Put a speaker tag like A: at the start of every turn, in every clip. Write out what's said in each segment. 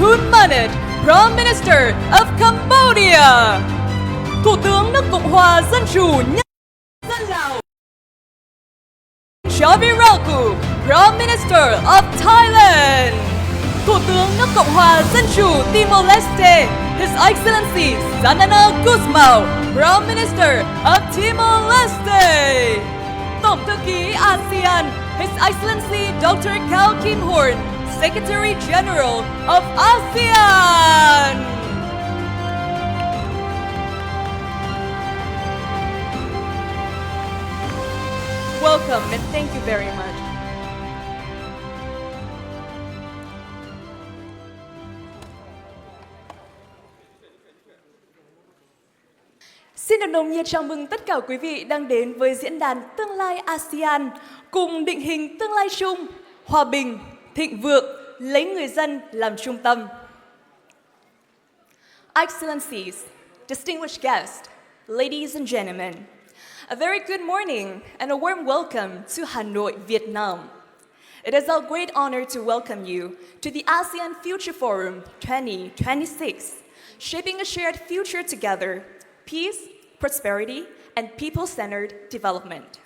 A: Hun Manet, Prime Minister of Cambodia. Thủ tướng nước Cộng hòa Dân chủ Nhân dân Lào. Chavirakul, Prime Minister of Thailand. Thủ tướng nước Cộng hòa Dân chủ Timor-Leste, His Excellency Sanana Gusmao, Prime Minister of Timor-Leste. Tổng thư ký Asean, His Excellency Dr. Cao Kim Horn, Secretary General of Asean. Welcome and thank you very much. Xin được nồng nhiệt chào mừng tất cả quý vị đang đến với diễn đàn Tương lai ASEAN cùng định hình tương lai chung, hòa bình, thịnh vượng, lấy người dân làm trung tâm. Excellencies, distinguished guests, ladies and gentlemen, a very good morning and a warm welcome to Hanoi, Vietnam. It is our great honor to welcome you to the ASEAN Future Forum 2026, shaping a shared future together, peace, prosperity, and people-centered development.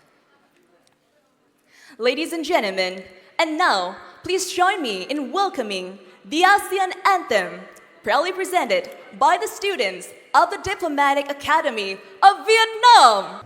A: Ladies and gentlemen, and now, please join me in welcoming the ASEAN Anthem, proudly presented by the students of the Diplomatic Academy of Vietnam.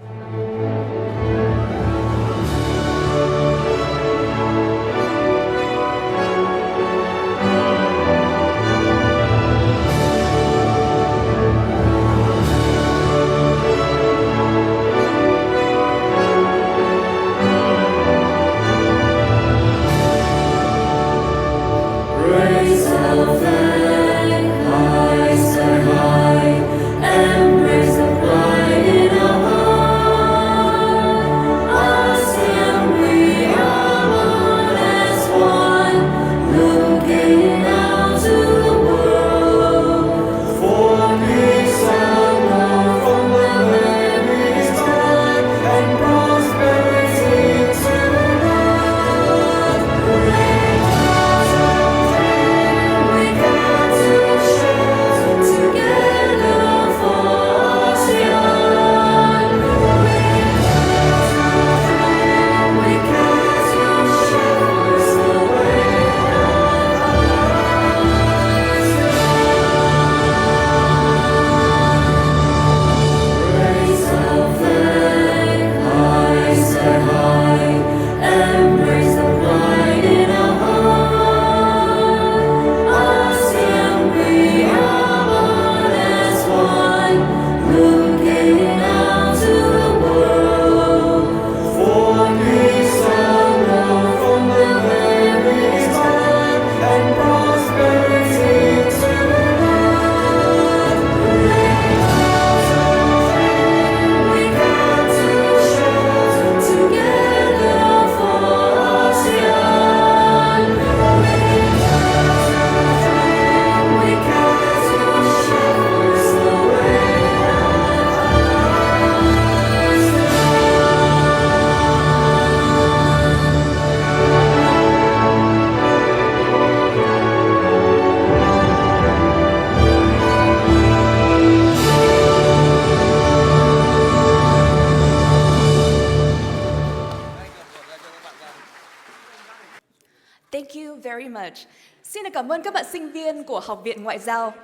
A: Thank you very much. Xin được cảm ơn các bạn sinh viên của Học viện Ngoại giao.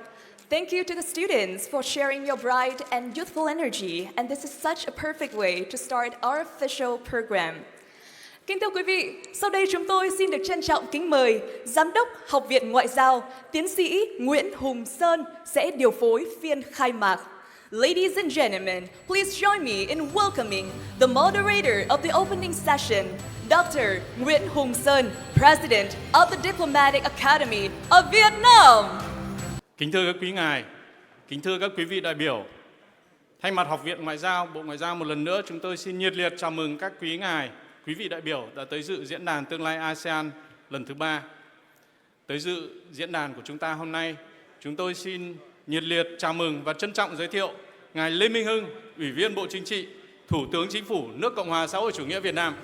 A: Thank you to the students for sharing your bright and youthful energy, and this is such a perfect way to start our official program. Kính thưa quý vị, sau đây chúng tôi xin được trân trọng kính mời Giám đốc Học viện Ngoại giao, Tiến sĩ Nguyễn Hùng Sơn sẽ điều phối phiên khai mạc. Ladies and gentlemen, please join me in welcoming the moderator of the opening session, Dr. Nguyễn Hùng Sơn, President of the Diplomatic Academy of Vietnam.
B: Kính thưa các quý ngài, kính thưa các quý vị đại biểu, thay mặt Học viện Ngoại giao, Bộ Ngoại giao một lần nữa chúng tôi xin nhiệt liệt chào mừng các quý ngài, quý vị đại biểu đã tới dự diễn đàn Tương lai ASEAN lần thứ 3. Tới dự diễn đàn của chúng ta hôm nay, chúng tôi xin nhiệt liệt chào mừng và trân trọng giới thiệu ngài Lê Minh Hưng, Ủy viên Bộ Chính trị, Thủ tướng Chính phủ nước Cộng hòa xã hội chủ nghĩa Việt Nam.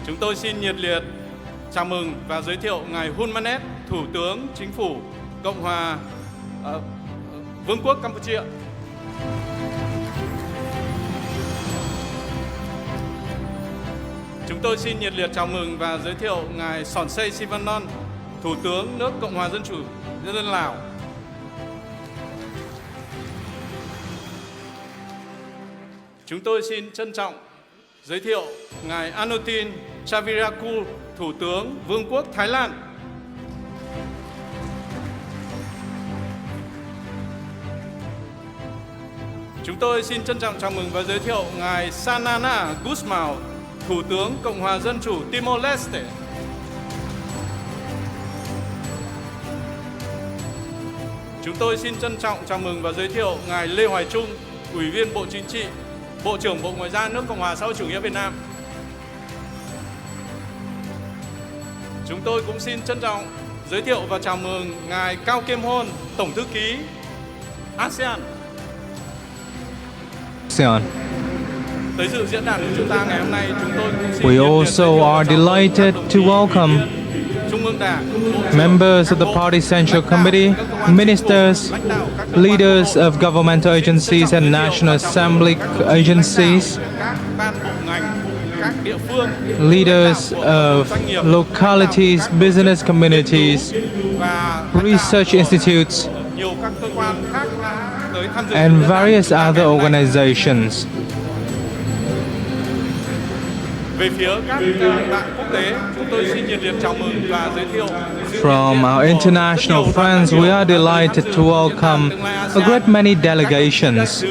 B: Chúng tôi xin nhiệt liệt chào mừng và giới thiệu ngài Hun Manet, Thủ tướng Chính phủ Cộng hòa Vương quốc Campuchia. Chúng tôi xin nhiệt liệt chào mừng và giới thiệu ngài Sonsei Sivanon, Thủ tướng nước Cộng hòa Dân chủ Nhân dân Lào. Chúng tôi xin trân trọng giới thiệu ngài Anutin Chavirakul, Thủ tướng Vương quốc Thái Lan. Chúng tôi xin trân trọng chào mừng và giới thiệu ngài Sanana Gusmao, Thủ tướng Cộng hòa Dân chủ Timor-Leste. Chúng tôi xin trân trọng chào mừng và giới thiệu ngài Lê Hoài Trung, Ủy viên Bộ Chính trị, Bộ trưởng Bộ Ngoại giao nước Cộng hòa xã hội chủ nghĩa Việt Nam. Chúng tôi cũng xin trân trọng giới thiệu và chào mừng ngài Cao Kim Hôn, Tổng thư ký Asean. Tới dự diễn đàn của chúng ta ngày hôm nay, chúng tôi cũng xin
C: We also are delighted to welcome members of the Party Central Committee, ministers, leaders of governmental agencies and National Assembly agencies, leaders of localities, business communities, research institutes, and various other organizations. From our international friends, we are delighted to welcome a great many delegations,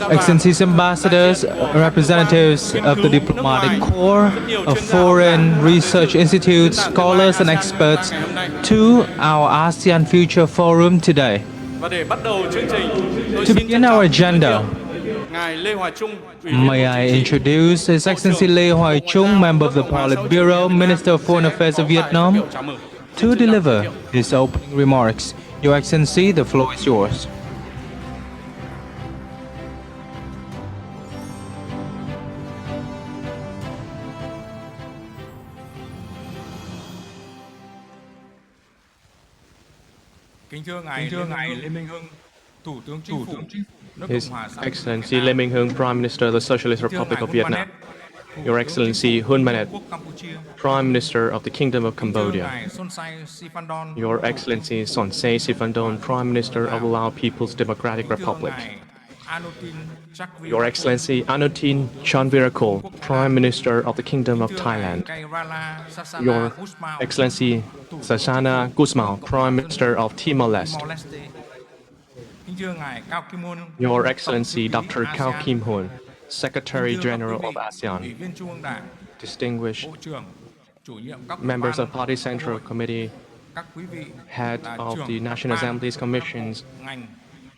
C: Excellencies ambassadors, representatives of the diplomatic corps, of foreign research institutes, scholars and experts to our ASEAN Future Forum today. To begin our agenda, may I introduce His Excellency Lê Hoài Trung, Member of the Politburo, Minister of Foreign Affairs of Vietnam, to deliver his opening remarks. Your Excellency, the floor is yours.
D: Kính thưa ngài Lê Minh Hưng, Thủ tướng Chính phủ nước
E: His
D: Cộng hòa xã hội chủ nghĩa
E: Excellency
D: Việt
E: Lê
D: Nam,
E: Minh Hưng, Prime Minister of the Socialist
D: thưa ngài
E: Republic of
D: Hun
E: Vietnam,
D: Manet,
E: Your Excellency Hun Manet,
D: Quốc Campuchia,
E: Prime Minister of the Kingdom of
D: thưa
E: Cambodia,
D: ngài Sonsai Siphandon,
E: Your Excellency Sonsei Siphandone, Prime Minister of the Lao People's Democratic
D: thưa
E: Republic,
D: ngài Anutin Chakri,
E: Your Excellency Anutin Chanvirakul, Prime Minister of the Kingdom of Thailand, Your Excellency Sasana Gusmao, Prime Minister of Timor-Leste,
D: Kính thưa ngài Cao Kim Hôn,
E: Your Excellency Dr. Cao
D: ASEAN,
E: Kim Hoon, Secretary
D: thưa các
E: General
D: quý
E: of
D: vị,
E: ASEAN,
D: Ủy viên Trung ương Đảng,
E: distinguished
D: Bộ trưởng, chủ nhiệm các
E: members
D: ban
E: of Party
D: của
E: Central
D: Quốc hội,
E: Committee,
D: các quý vị
E: head
D: là
E: of
D: trưởng
E: the
D: các
E: National
D: ban,
E: Assembly's
D: các
E: commissions,
D: ngành,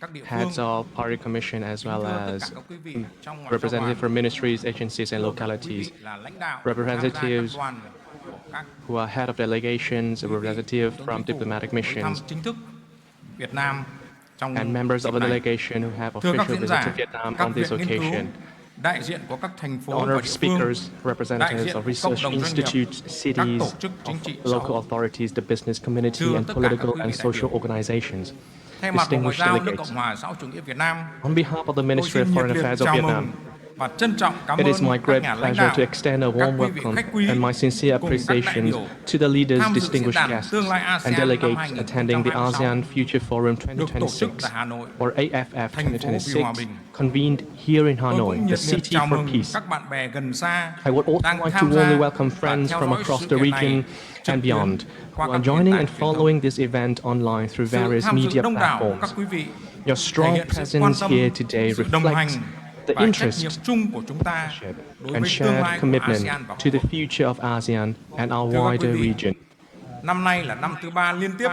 D: các địa
E: heads
D: phương,
E: of party commission, as well
D: thưa tất
E: as
D: cả các quý vị trong ngoại giao
E: representative
D: đoàn,
E: from ministries, agencies, and
D: thưa các quý
E: localities,
D: vị là lãnh đạo,
E: representatives
D: tham gia các đoàn của các
E: who are head of delegations, a representative
D: Thủ tướng
E: from
D: Chính phủ
E: diplomatic
D: tới thăm
E: missions,
D: chính thức Việt Nam trong
E: and members of
D: dịp
E: a
D: này.
E: delegation who have
D: Thưa các
E: official
D: diễn
E: visit
D: giả,
E: to Vietnam
D: các
E: on this
D: viện nghiên cứu,
E: occasion.
D: đại diện của các thành phố và
E: Honored
D: địa phương,
E: speakers,
D: đại
E: representatives
D: diện
E: of
D: của cộng
E: research
D: đồng doanh nghiệp,
E: institutes,
D: các tổ
E: cities,
D: chức chính trị
E: of
D: xã
E: local
D: hội.
E: authorities, the business community,
D: Thưa
E: and
D: tất cả các
E: political
D: quý vị
E: and
D: đại
E: social
D: biểu,
E: organizations.
D: thay mặt Bộ Ngoại
E: Distinguished
D: giao nước
E: delegates,
D: Cộng hòa xã hội chủ nghĩa Việt Nam,
E: on behalf of the
D: tôi
E: Ministry
D: xin
E: of
D: nhiệt
E: Foreign
D: liệt
E: Affairs of
D: chào
E: Vietnam,
D: mừng và trân trọng cảm
E: it
D: ơn
E: is my
D: các
E: great
D: nhà lãnh
E: pleasure
D: đạo,
E: to extend a
D: các
E: warm
D: quý vị
E: welcome
D: khách quý
E: and my sincere
D: cùng các đại
E: appreciation
D: biểu
E: to the leaders,
D: tham dự diễn
E: distinguished
D: đàn
E: guests,
D: tương lai
E: and
D: ASEAN năm
E: delegates attending the
D: 2026
E: ASEAN Future Forum
D: được tổ chức
E: 2026,
D: tại Hà Nội.
E: or AFF
D: thành phố vì hòa
E: 2026,
D: bình.
E: convened here in
D: Tôi
E: Hanoi,
D: cũng
E: the
D: nhiệt liệt
E: city
D: chào
E: for
D: mừng
E: peace.
D: các bạn bè gần xa
E: I would also
D: đang
E: like to
D: tham gia
E: warmly welcome
D: và
E: friends
D: theo
E: from
D: dõi
E: across
D: sự
E: the
D: kiện này
E: region
D: trực
E: and
D: tuyến
E: beyond
D: qua
E: who
D: các
E: are
D: nền
E: joining
D: tảng
E: and
D: truyền thông.
E: following this event online through
D: Sự
E: various
D: tham dự
E: media
D: đông đảo của
E: platforms.
D: các quý vị
E: Your
D: thể
E: strong
D: hiện sự quan
E: presence
D: tâm,
E: here today
D: sự đồng hành
E: reflects the
D: và trách
E: interest
D: nhiệm chung của chúng ta đối
E: and
D: với tương lai
E: shared
D: của
E: commitment
D: ASEAN và
E: to
D: khu
E: the
D: vực.
E: future of ASEAN and our
D: Thưa các quý
E: wider
D: vị,
E: region.
D: Năm nay là năm thứ 3 liên tiếp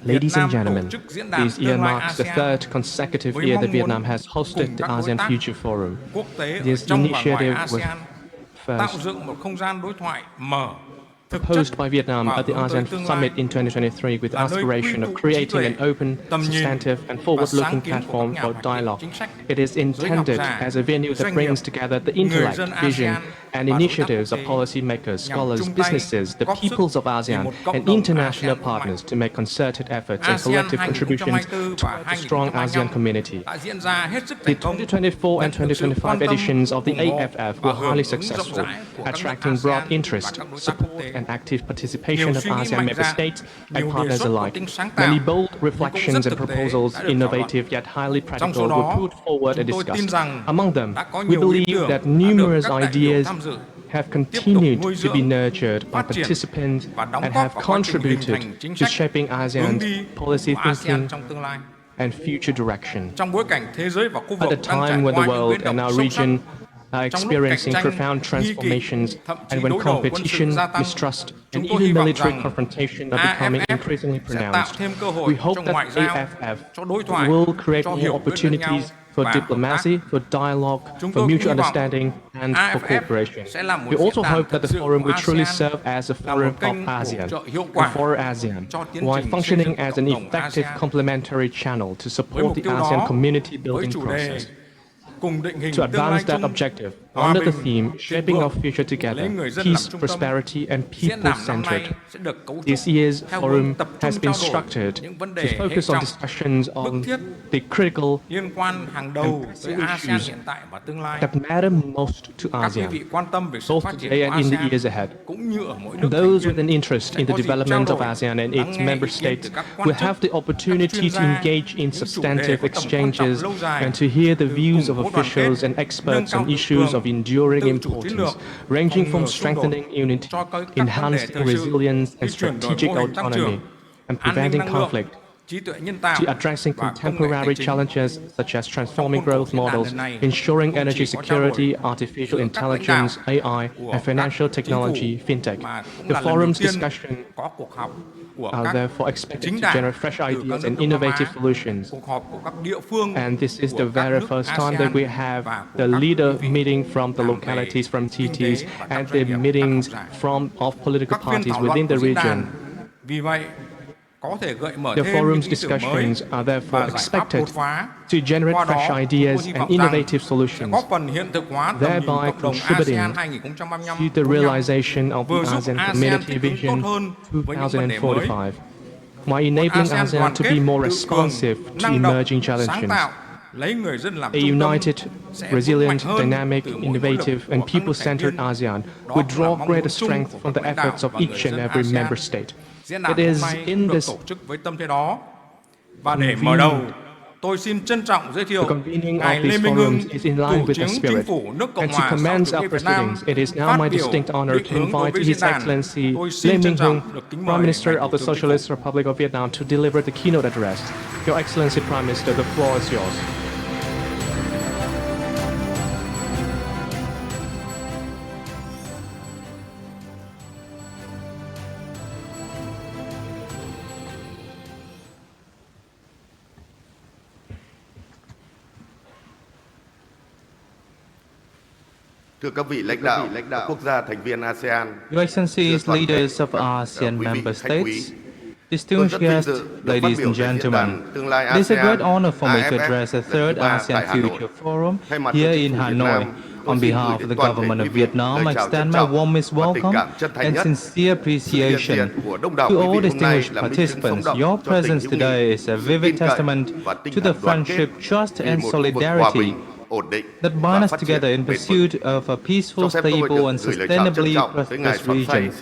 E: Ladies
D: Việt Nam
E: and gentlemen,
D: tổ chức diễn đàn
E: this year
D: tương lai
E: marks the
D: ASEAN
E: third consecutive
D: với
E: year
D: mong
E: that Vietnam
D: muốn
E: has hosted
D: cùng
E: the
D: các đối
E: ASEAN
D: tác
E: Future Forum.
D: quốc tế ở
E: This
D: trong và ngoài
E: initiative was
D: ASEAN tạo
E: first
D: dựng một không gian đối thoại mở, thực chất
E: proposed by Vietnam
D: và
E: at the
D: hướng tới
E: ASEAN
D: tương lai,
E: Summit in 2023 with the
D: là nơi
E: aspiration
D: quy
E: of
D: tụ trí
E: creating an
D: tuệ,
E: open,
D: tầm nhìn
E: substantive and
D: và
E: forward-looking
D: sáng kiến của
E: platform
D: các nhà
E: for
D: hoạch định
E: dialogue.
D: chính sách,
E: It is
D: giới học
E: intended
D: giả,
E: as a venue that
D: doanh
E: brings
D: nghiệp,
E: together the
D: người
E: intellect,
D: dân
E: vision,
D: ASEAN
E: and initiatives of policymakers, scholars, businesses, the peoples of ASEAN, and international partners to make concerted efforts and collective contributions toward a strong ASEAN community. The 2024 and 2025 editions of the AFF were highly successful, attracting broad interest, support, and active participation of ASEAN member states and partners alike. Many bold reflections and proposals, innovative yet highly practical, were put forward and discussed. Among them, we believe that numerous ideas have continued to be nurtured by participants and have contributed to shaping ASEAN's policy thinking and future direction. At a time when the world and our region are experiencing profound transformations, and when competition, mistrust, and even military confrontation are becoming increasingly pronounced, we hope that AFF will create more opportunities for diplomacy, for dialogue, for mutual understanding, and for cooperation. We also hope that the forum will truly serve as a forum of ASEAN and for ASEAN, while functioning as an effective complementary channel to support the ASEAN community building process. To advance that objective, under the theme Shaping Our Future Together, Peace, Prosperity, and People-Centered, this year's forum has been structured to focus on discussions on the critical and pressing issues that matter most to ASEAN, both today and in the years ahead. Those with an interest in the development of ASEAN and its member states will have the opportunity to engage in substantive exchanges and to hear the views of officials and experts on issues of enduring importance, ranging from strengthening unity, enhancing resilience and strategic autonomy, and preventing conflict, to addressing contemporary challenges such as transforming growth models, ensuring energy security, artificial intelligence, AI, and financial technology, fintech. The forum's discussion are therefore expected to generate fresh ideas and innovative solutions. And this is the very first time that we have the leader meeting from the localities, from TTs, and the meetings of political parties within the region. The forum's discussions are therefore expected to generate fresh ideas and innovative solutions, thereby contributing to the realization of the ASEAN Community Vision 2045, while enabling ASEAN to be more responsive to emerging challenges. A united, resilient, dynamic, innovative, and people-centered ASEAN will draw greater strength from the efforts of each and every member state. It is in this view, the convening of these forums is in line with the spirit. And to commence our proceedings, it is now my distinct honor to invite His Excellency Lê Minh Hưng, Prime Minister of the Socialist Republic of Vietnam, to deliver the keynote address. Your Excellency Prime Minister, the floor is yours.
F: Thưa các vị lãnh đạo quốc gia thành viên ASEAN,
C: Your Excellencies, leaders of ASEAN member states, distinguished guests, ladies and gentlemen, it is a great honor for me to address the third ASEAN Future Forum here in Hanoi. On behalf of the government of Vietnam, I extend my warmest welcome and sincere appreciation to all distinguished participants. Your presence today is a vivid testament to the friendship, trust, and solidarity that bind us together in pursuit of a peaceful, stable, and sustainably prosperous region.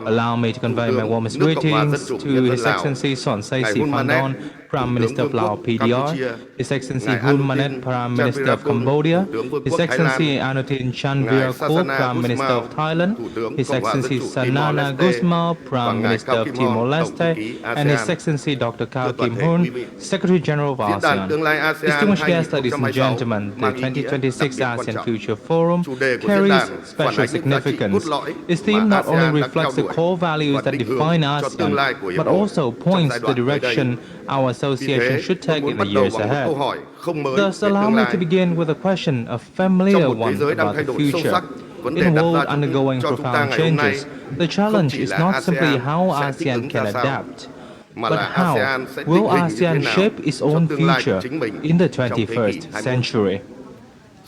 C: Allow me to convey my warmest greetings to His Excellency Sonsay Siphandon, Prime Minister of Laos PDR, His Excellency Hun Manet, Prime Minister of Cambodia, His Excellency Anutin Chanvirakul, Prime Minister of Thailand, His Excellency Sanana Gusmao, Prime Minister of Timor-Leste, and His Excellency Dr. Kao Kim Hoon, Secretary General of ASEAN. Distinguished guests, ladies and gentlemen, the 2026 ASEAN Future Forum carries special significance. Its theme not only reflects the core values that define ASEAN, but also points the direction our association should take in the years ahead. Thus, allow me to begin with a question, a familiar one about the future. In a world undergoing profound changes, the challenge is not simply how ASEAN can adapt, but how will ASEAN shape its own future in the 21st century.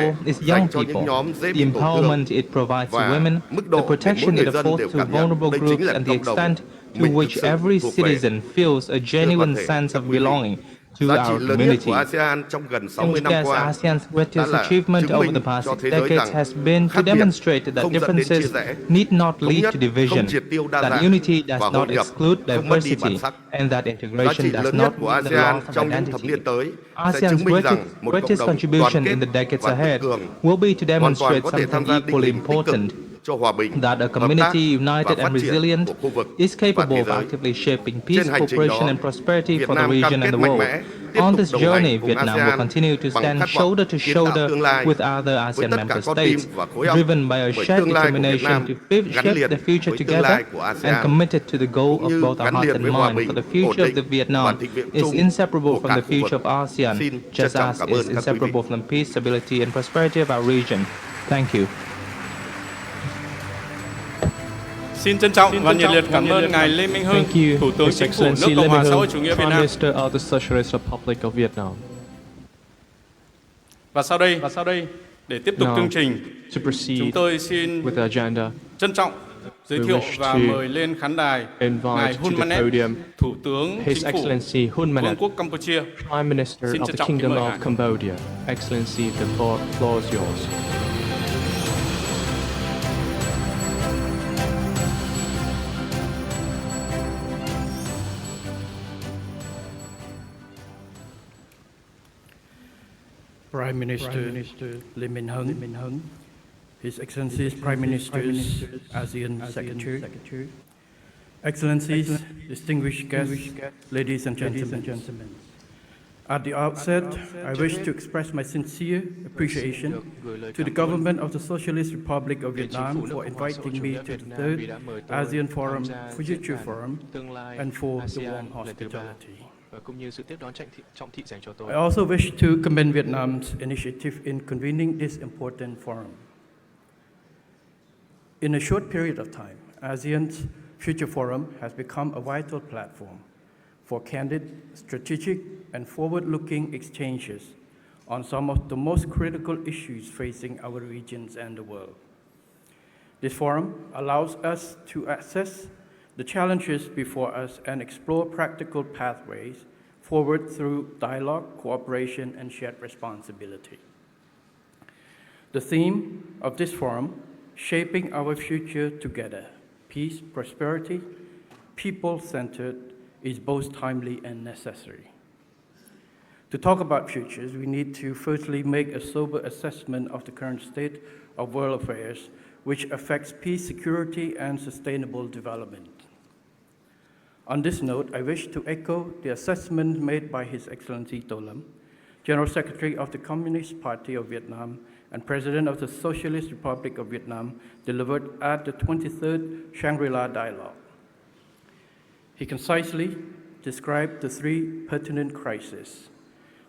C: people is young
F: dành cho những
C: people,
F: nhóm dễ
C: the
F: bị tổn thương
C: empowerment it provides to
F: và
C: women,
F: mức độ
C: the
F: để mỗi
C: protection
F: người
C: it
F: dân
C: affords
F: đều
C: to
F: cảm nhận
C: vulnerable
F: đây
C: groups,
F: chính là
C: and the
F: cộng đồng
C: extent to
F: mình
C: which
F: thực sự
C: every
F: thuộc về.
C: citizen feels a genuine
F: thể,
C: sense
F: các
C: of
F: quý vị,
C: belonging to
F: giá trị
C: our
F: lớn nhất của
C: community.
F: ASEAN trong gần 60 năm
C: Yes,
F: qua
C: ASEAN's
F: đã
C: greatest
F: là
C: achievement
F: chứng
C: over the
F: minh
C: past
F: cho
C: 6
F: thế giới
C: decades
F: rằng
C: has been to
F: khác biệt
C: demonstrate that
F: không dẫn đến chia
C: differences
F: rẽ,
C: need not
F: thống
C: lead
F: nhất
C: to division,
F: không triệt tiêu đa
C: that
F: dạng
C: unity
F: và
C: does
F: hội
C: not
F: nhập
C: exclude
F: không mất đi bản
C: diversity,
F: sắc.
C: and that
F: Giá
C: integration
F: trị
C: does
F: lớn
C: not
F: nhất của
C: mean the
F: ASEAN
C: loss of
F: trong những thập
C: identity.
F: niên tới sẽ
C: ASEAN's
F: chứng minh rằng một cộng
C: greatest
F: đồng đoàn
C: contribution
F: kết
C: in the decades
F: và tự
C: ahead
F: cường
C: will be to
F: hoàn toàn
C: demonstrate
F: có thể tham
C: something
F: gia định
C: equally
F: hình tích cực
C: important,
F: cho hòa bình,
C: that a
F: hợp tác
C: community
F: và
C: united
F: phát
C: and
F: triển
C: resilient
F: của khu vực
C: is
F: và
C: capable
F: thế
C: of
F: giới.
C: actively shaping
F: Trên
C: peace,
F: hành trình
C: cooperation,
F: đó,
C: and prosperity
F: Việt
C: for the
F: Nam cam
C: region and
F: kết
C: the
F: mạnh
C: world.
F: mẽ tiếp
C: On
F: tục
C: this
F: đồng
C: journey,
F: hành cùng
C: Vietnam will
F: ASEAN
C: continue to
F: bằng
C: stand
F: khát vọng
C: shoulder to
F: kiến tạo
C: shoulder
F: tương lai
C: with other
F: với
C: ASEAN
F: tất
C: member
F: cả con tim
C: states,
F: và khối óc,
C: driven by a
F: bởi
C: shared
F: tương lai của Việt
C: determination
F: Nam
C: to
F: gắn
C: shape
F: liền
C: the future
F: với tương
C: together
F: lai của
C: and
F: ASEAN,
C: committed to the goal
F: cũng
C: of
F: như
C: both our
F: gắn
C: heart
F: liền
C: and
F: với hòa
C: mind. For
F: bình,
C: the future
F: ổn
C: of the
F: định
C: Vietnam
F: và thịnh vượng
C: is
F: chung
C: inseparable
F: của
C: from
F: cả
C: the
F: khu vực.
C: future of ASEAN,
F: Xin trân
C: just
F: trọng
C: as
F: cảm
C: is
F: ơn các quý vị.
C: inseparable from the peace, stability, and prosperity of our region. Thank you.
B: Xin trân trọng và nhiệt liệt cảm ơn Ngài Lê Minh Hưng,
E: Thank you,
B: Thủ tướng
E: His
B: Chính phủ nước
E: Excellency
B: Cộng
E: Lê
B: hòa
E: Minh
B: xã hội
E: Hưng,
B: chủ nghĩa Việt
E: Prime
B: Nam.
E: Minister of the Socialist Republic of Vietnam.
B: Và sau đây, để tiếp tục
E: Now,
B: chương trình,
E: to proceed
B: chúng tôi xin
E: with the agenda,
B: trân trọng giới
E: we
B: thiệu
E: wish
B: và
E: to
B: mời lên khán đài
E: invite
B: Ngài
E: to
B: Hun
E: the
B: Manet,
E: podium
B: Thủ tướng
E: His
B: Chính phủ
E: Excellency Hun
B: Vương
E: Manet,
B: quốc Campuchia.
E: Prime Minister
B: Xin
E: of
B: trân
E: the
B: trọng kính
E: Kingdom
B: mời
E: of
B: Ngài.
E: Cambodia. Excellency, the floor is yours.
G: Prime Minister Lee Min-hung, His Excellencies Prime Ministers, ASEAN Secretary, Excellencies, distinguished guests, ladies and gentlemen. At the outset, I wish to express my sincere appreciation to the government of the Socialist Republic of Vietnam for inviting me to the third ASEAN Forum, Future Forum, and for the warm hospitality. I also wish to commend Vietnam's initiative in convening this important forum. In a short period of time, ASEAN's Future Forum has become a vital platform for candid, strategic, and forward-looking exchanges on some of the most critical issues facing our regions and the world. This forum allows us to assess the challenges before us and explore practical pathways forward through dialogue, cooperation, and shared responsibility. The theme of this forum, Shaping Our Future Together, Peace, Prosperity, People-Centered, is both timely and necessary. To talk about futures, we need to firstly make a sober assessment of the current state of world affairs, which affects peace, security, and sustainable development. On this note, I wish to echo the assessment made by His Excellency To Lam, General Secretary of the Communist Party of Vietnam and President of the Socialist Republic of Vietnam, delivered at the 23rd Shangri-La Dialogue. He concisely described the three pertinent crises,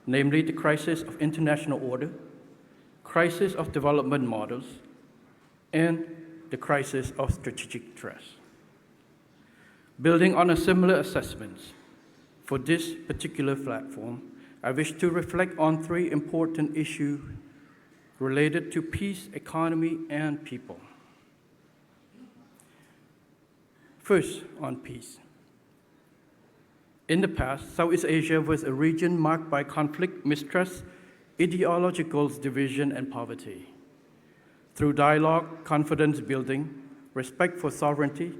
G: namely the crisis of international order, crisis of development models, and the crisis of strategic threats. Building on a similar assessment, for this particular platform, I wish to reflect on three important issues related to peace, economy, and people. First, on peace. In the past, Southeast Asia was a region marked by conflict, mistrust, ideological division, and poverty. Through dialogue, confidence building, respect for sovereignty,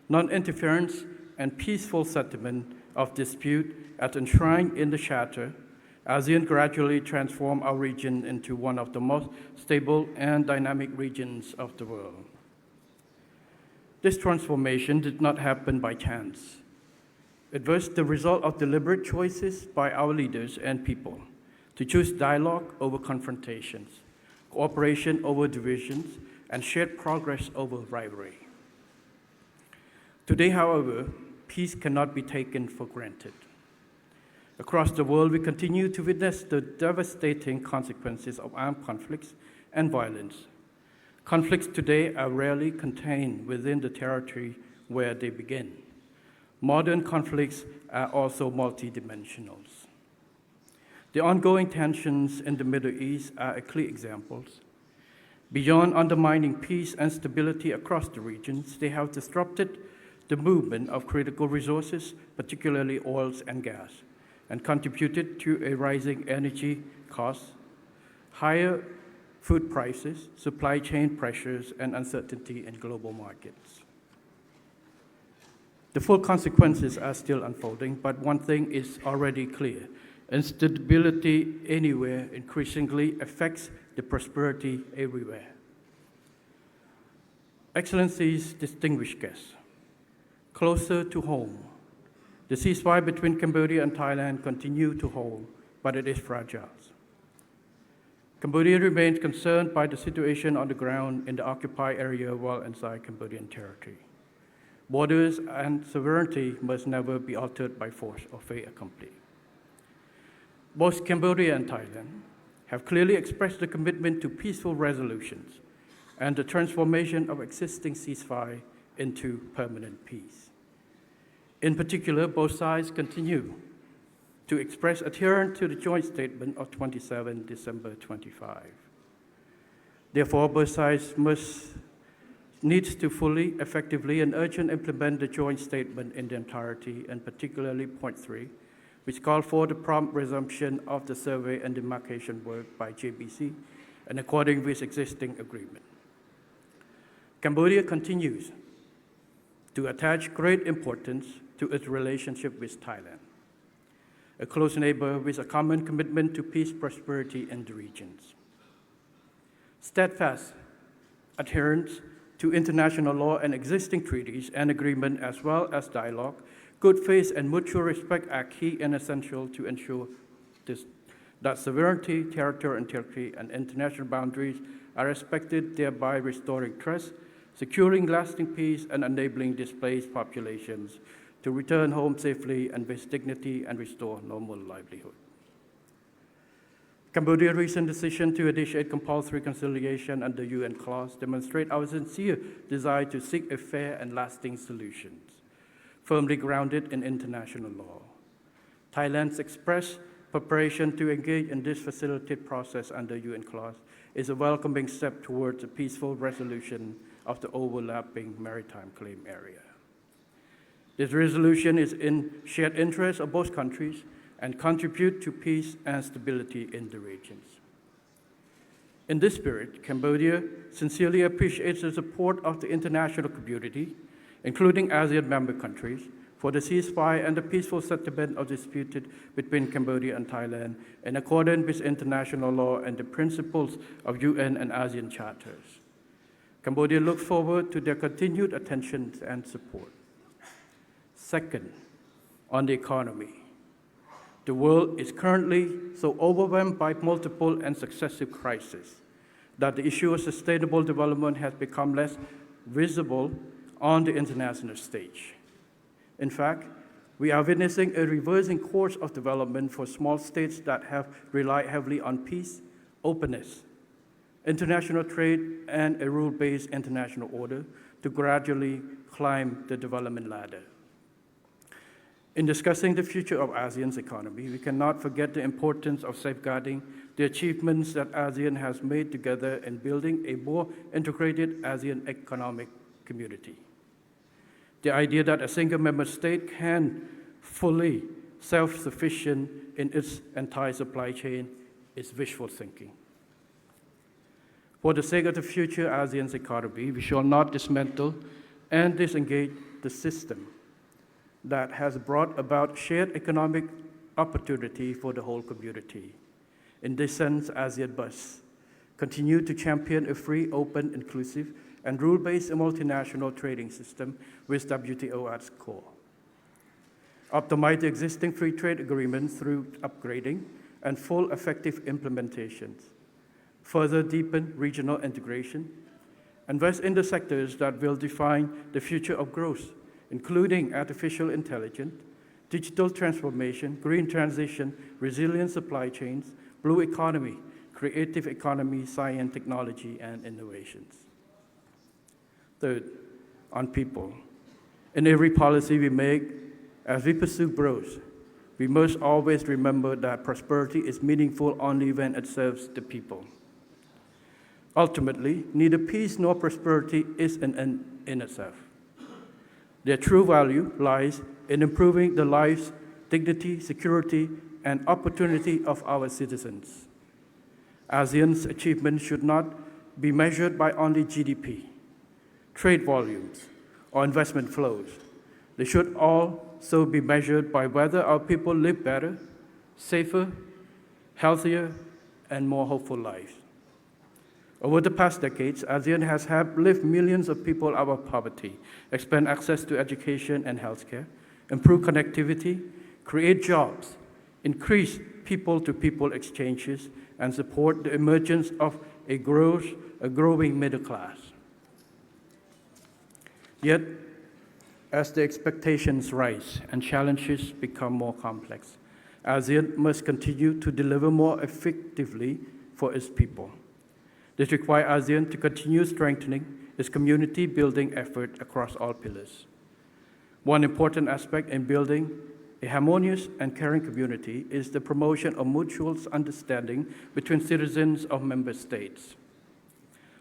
G: non-interference, and peaceful settlement of dispute as enshrined in the Charter, ASEAN gradually transformed our region into one of the most stable and dynamic regions of the world. This transformation did not happen by chance. It was the result of deliberate choices by our leaders and people to choose dialogue over confrontations, cooperation over divisions, and shared progress over rivalry. Today, however, peace cannot be taken for granted. Across the world, we continue to witness the devastating consequences of armed conflicts and violence. Conflicts today are rarely contained within the territory where they begin. Modern conflicts are also multidimensional. The ongoing tensions in the Middle East are a clear example. Beyond undermining peace and stability across the regions, they have disrupted the movement of critical resources, particularly oils and gas, and contributed to a rising energy costs, higher food prices, supply chain pressures, and uncertainty in global markets. The full consequences are still unfolding, but one thing is already clear. Instability anywhere increasingly affects the prosperity everywhere. Excellencies, distinguished guests, closer to home, the ceasefire between Cambodia and Thailand continues to hold, but it is fragile. Cambodia remains concerned by the situation on the ground in the occupied area while inside Cambodian territory. Borders and sovereignty must never be altered by force or fait accompli. Both Cambodia and Thailand have clearly expressed a commitment to peaceful resolutions and the transformation of existing ceasefire into permanent peace. In particular, both sides continue to express adherence to the joint statement of 27 December 25. Therefore, both sides needs to fully, effectively, and urgently implement the joint statement in the entirety, and particularly point 3, which called for the prompt resumption of the survey and demarcation work by JBC, and according with existing agreement. Cambodia continues to attach great importance to its relationship with Thailand, a close neighbor with a common commitment to peace, prosperity in the regions. Steadfast adherence to international law and existing treaties and agreements, as well as dialogue, good faith and mutual respect are key and essential to ensure that sovereignty, territorial integrity, and international boundaries are respected, thereby restoring trust, securing lasting peace, and enabling displaced populations to return home safely and with dignity and restore normal livelihood. Cambodia's recent decision to initiate compulsory reconciliation under UN clause demonstrates our sincere desire to seek a fair and lasting solution, firmly grounded in international law. Thailand's expressed preparation to engage in this facilitated process under UN clause is a welcoming step towards a peaceful resolution of the overlapping maritime claim area. This resolution is in shared interest of both countries and contribute to peace and stability in the regions. In this spirit, Cambodia sincerely appreciates the support of the international community, including ASEAN member countries, for the ceasefire and the peaceful settlement of disputes between Cambodia and Thailand in accordance with international law and the principles of UN and ASEAN charters. Cambodia looks forward to their continued attention and support. Second, on the economy. The world is currently so overwhelmed by multiple and successive crises that the issue of sustainable development has become less visible on the international stage. In fact, we are witnessing a reversing course of development for small states that have relied heavily on peace, openness, international trade, and a rule-based international order to gradually climb the development ladder. In discussing the future of ASEAN's economy, we cannot forget the importance of safeguarding the achievements that ASEAN has made together in building a more integrated ASEAN economic community. The idea that a single member state can fully self-sufficient in its entire supply chain is wishful thinking. For the sake of the future ASEAN's economy, we shall not dismantle and disengage the system that has brought about shared economic opportunity for the whole community. In this sense, ASEAN must continue to champion a free, open, inclusive, and rule-based multinational trading system with WTO at its core. Optimize the existing free trade agreements through upgrading and full effective implementations. Further deepen regional integration. Invest in the sectors that will define the future of growth, including artificial intelligence, digital transformation, green transition, resilient supply chains, blue economy, creative economy, science, technology, and innovations. Third, on people. In every policy we make, as we pursue growth, we must always remember that prosperity is meaningful only when it serves the people. Ultimately, neither peace nor prosperity is an end in itself. Their true value lies in improving the lives, dignity, security, and opportunity of our citizens. ASEAN's achievements should not be measured by only GDP, trade volumes, or investment flows. They should also be measured by whether our people live better, safer, healthier, and more hopeful lives. Over the past decades, ASEAN has helped lift millions of people out of poverty, expand access to education and healthcare, improve connectivity, create jobs, increase people-to-people exchanges, and support the emergence of a growing middle class. Yet, as the expectations rise and challenges become more complex, ASEAN must continue to deliver more effectively for its people. This requires ASEAN to continue strengthening its community-building effort across all pillars. One important aspect in building a harmonious and caring community is the promotion of mutual understanding between citizens of member states.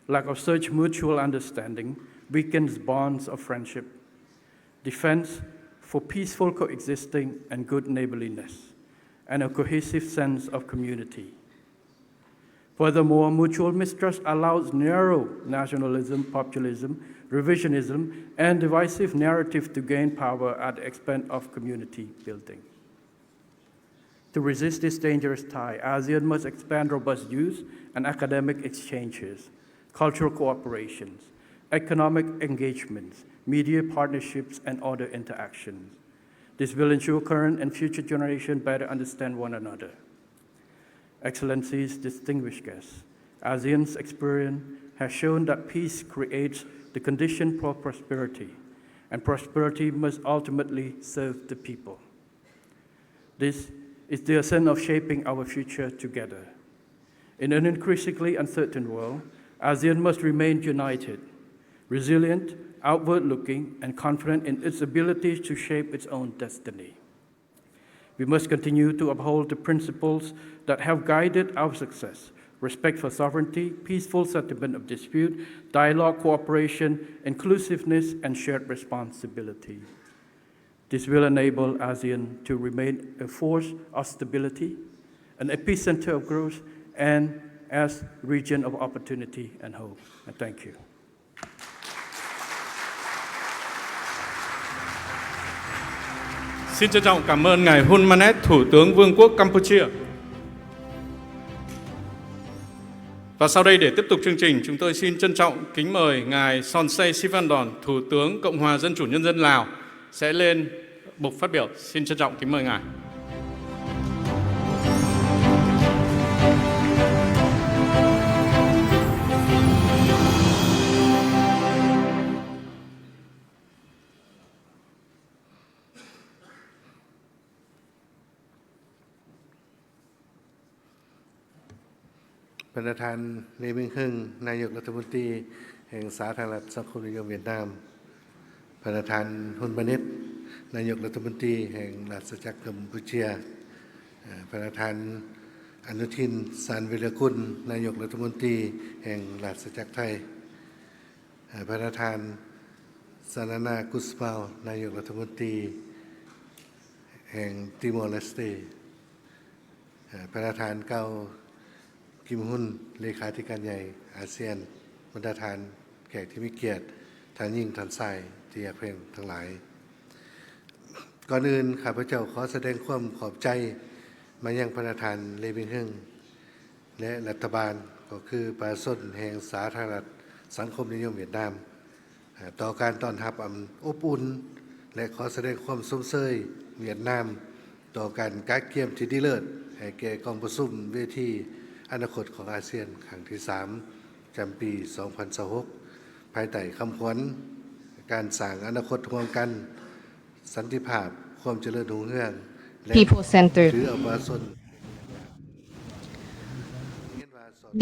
G: Lack of such mutual understanding weakens bonds of friendship, defense for peaceful coexisting and good neighborliness, and a cohesive sense of community. Furthermore, mutual mistrust allows narrow nationalism, populism, revisionism, and divisive narrative to gain power at the expense of community building. To resist this dangerous tie, ASEAN must expand robust use and academic exchanges, cultural cooperations, economic engagements, media partnerships, and other interactions. This will ensure current and future generations better understand one another. Excellencies, distinguished guests, ASEAN's experience has shown that peace creates the condition for prosperity, and prosperity must ultimately serve the people. This is the essence of shaping our future together. In an increasingly uncertain world, ASEAN must remain united, resilient, outward-looking, and confident in its ability to shape its own destiny. We must continue to uphold the principles that have guided our success: respect for sovereignty, peaceful settlement of dispute, dialogue, cooperation, inclusiveness, and shared responsibility. This will enable ASEAN to remain a force of stability, an epicenter of growth, and as a region of opportunity and hope. And thank you.
B: Xin trân trọng cảm ơn Ngài Hun Manet, Thủ tướng Vương quốc Campuchia. Và sau đây để tiếp tục chương trình, chúng tôi xin trân trọng kính mời Ngài Sonsay Sivandon, Thủ tướng Cộng hòa Dân chủ Nhân dân Lào sẽ lên bục phát biểu. Xin trân trọng kính mời Ngài.
H: ประธานเลมิงฮึ่งนายกรัฐมนตรีแห่งสาธารณรัฐสังคมนิยมเวียดนามประธานฮุนมานิตนายกรัฐมนตรีแห่งราชจักรกัมพูชีประธานอนุทินสารวิรกุลนายกรัฐมนตรีแห่งราชจักรไทยประธานสานานากุสเปานายกรัฐมนตรีแห่งติมอร์เลสเตประธานเก่ากิมฮุนเลขาธิการใหญ่อาเซียนบรรดาทานแขกที่มีเกียรติท่านยิ่งท่านทรายที่อยากเพ่งทั้งหลายก่อนอื่นข้าพเจ้าขอแสดงความขอบใจมายังประธานเลมิงฮึ่งและรัฐบาลก็คือประชาชนแห่งสาธารณรัฐสังคมนิยมเวียดนามต่อการต้อนรับอบอุ่นและขอแสดงความสมเสยเวียดนามต่อการกักเกียมที่ดีเลิศให้แก่กองประชุมเวทีอนาคตของอาเซียนครั้งที่3จำปี 2026 ภายใต้คำขวัญการสร้างอนาคตร่วมกันสันติภาพความเจริญรุ่งเรืองและ
I: people-centered.
H: ถือเอาประชาชน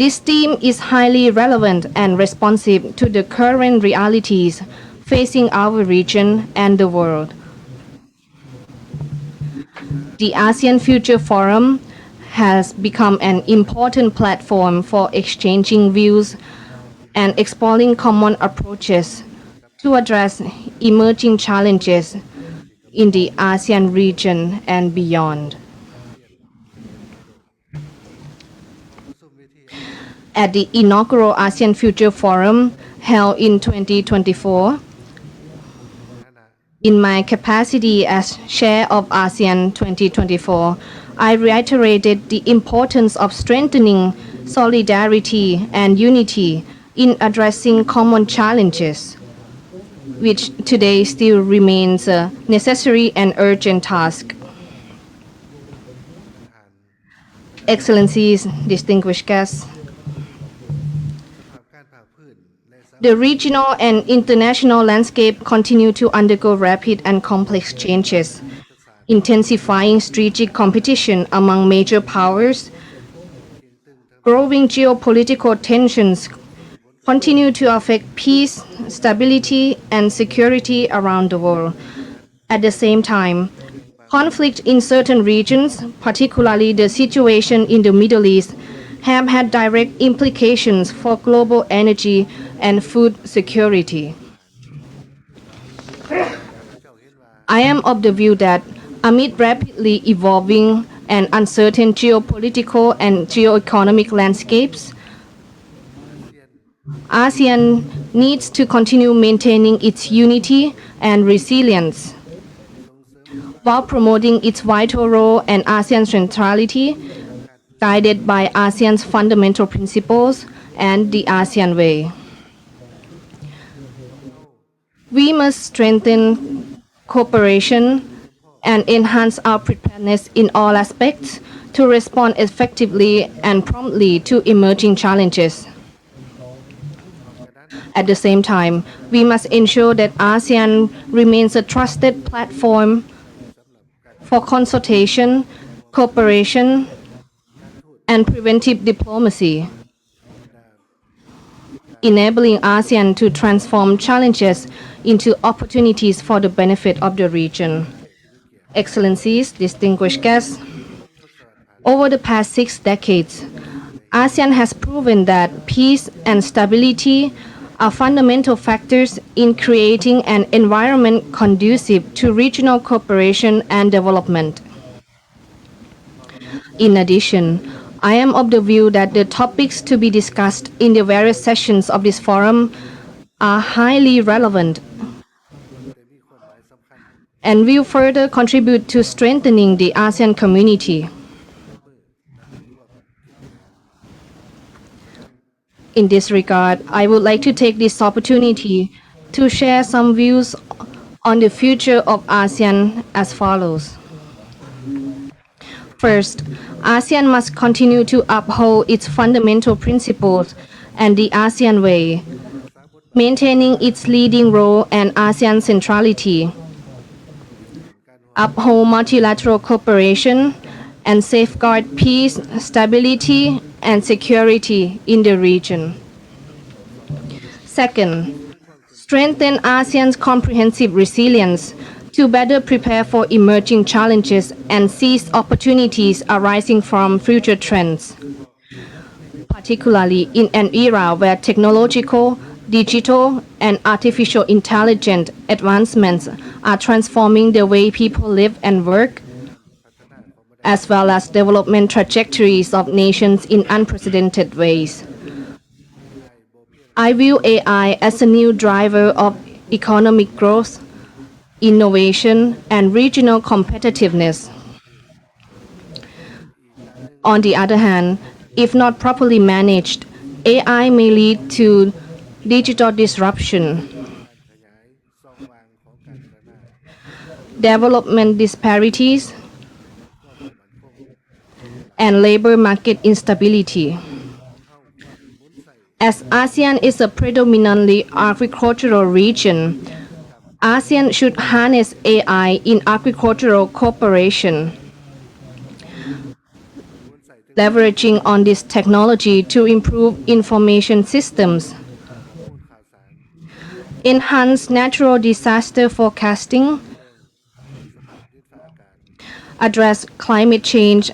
I: This theme is highly relevant and responsive to the current realities facing our region and the world. The ASEAN Future Forum has become an important platform for exchanging views and exploring common approaches to address emerging challenges in the ASEAN region and beyond. At the inaugural ASEAN Future Forum held in 2024, in my capacity as Chair of ASEAN 2024, I reiterated the importance of strengthening solidarity, and unity in addressing common challenges, which today still remains a necessary and urgent task. Excellencies, distinguished guests, the regional and international landscape continue to undergo rapid and complex changes, intensifying strategic competition among major powers. Growing geopolitical tensions continue to affect peace, stability, and security around the world. At the same time, conflict in certain regions, particularly the situation in the Middle East, have had direct implications for global energy and food security. I am of the view that amid rapidly evolving and uncertain geopolitical and geoeconomic landscapes, ASEAN needs to continue maintaining its unity and resilience while promoting its vital role and ASEAN centrality, guided by ASEAN's fundamental principles and the ASEAN way. We must strengthen cooperation and enhance our preparedness in all aspects to respond effectively and promptly to emerging challenges. At the same time, we must ensure that ASEAN remains a trusted platform for consultation, cooperation, and preventive diplomacy, enabling ASEAN to transform challenges into opportunities for the benefit of the region. Excellencies, distinguished guests, over the past 6 decades, ASEAN has proven that peace and stability are fundamental factors in creating an environment conducive to regional cooperation and development. In addition, I am of the view that the topics to be discussed in the various sessions of this forum are highly relevant and will further contribute to strengthening the ASEAN community. In this regard, I would like to take this opportunity to share some views on the future of ASEAN as follows. First, ASEAN must continue to uphold its fundamental principles and the ASEAN way, maintaining its leading role and ASEAN centrality, uphold multilateral cooperation, and safeguard peace, stability, and security in the region. Second, strengthen ASEAN's comprehensive resilience to better prepare for emerging challenges and seize opportunities arising from future trends, particularly in an era where technological, digital, and artificial intelligence advancements are transforming the way people live and work, as well as development trajectories of nations in unprecedented ways. I view AI as a new driver of economic growth, innovation, and regional competitiveness. On the other hand, if not properly managed, AI may lead to digital disruption, development disparities, and labor market instability. As ASEAN is a predominantly agricultural region, ASEAN should harness AI in agricultural cooperation, leveraging on this technology to improve information systems, enhance natural disaster forecasting, address climate change,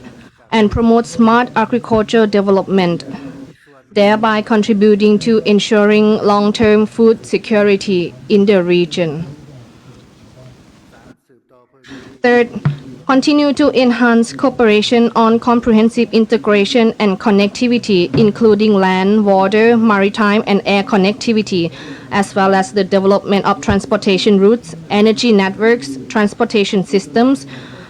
I: and promote smart agricultural development, thereby contributing to ensuring long-term food security in the region. Third, continue to enhance cooperation on comprehensive integration and connectivity, including land, water, maritime, and air connectivity, as well as the development of transportation routes, energy networks, transportation systems,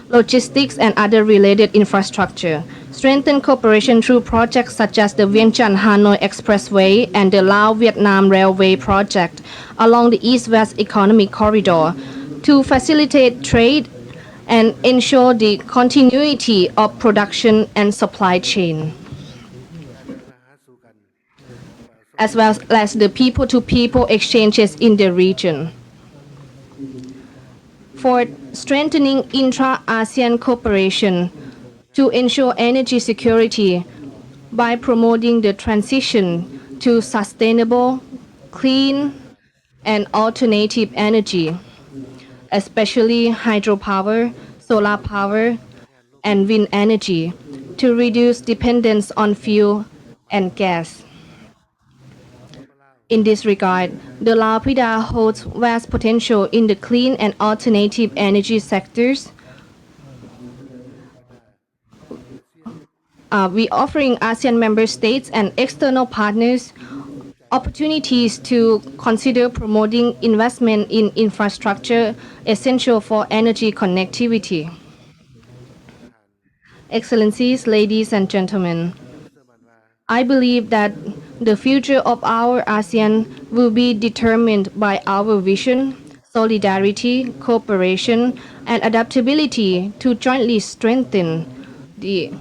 I: logistics, and other related infrastructure, strengthen cooperation through projects such as the Vientiane Hanoi Expressway and the Lao Vietnam Railway project along the East West Economic Corridor to facilitate trade and ensure the continuity of production and supply chain, as well as the people-to-people exchanges in the region. For strengthening intra-ASEAN cooperation to ensure energy security by promoting the transition to sustainable, clean, and alternative energy, especially hydropower, solar power, and wind energy, to reduce dependence on fuel and gas. In this regard, the Lao PDA holds vast potential in the clean and alternative energy sectors. We offering ASEAN member states and external partners opportunities to consider promoting investment in infrastructure essential for energy connectivity. Excellencies, ladies and gentlemen, I believe that the future of our ASEAN will be determined by our vision, solidarity, cooperation, and adaptability to jointly strengthen the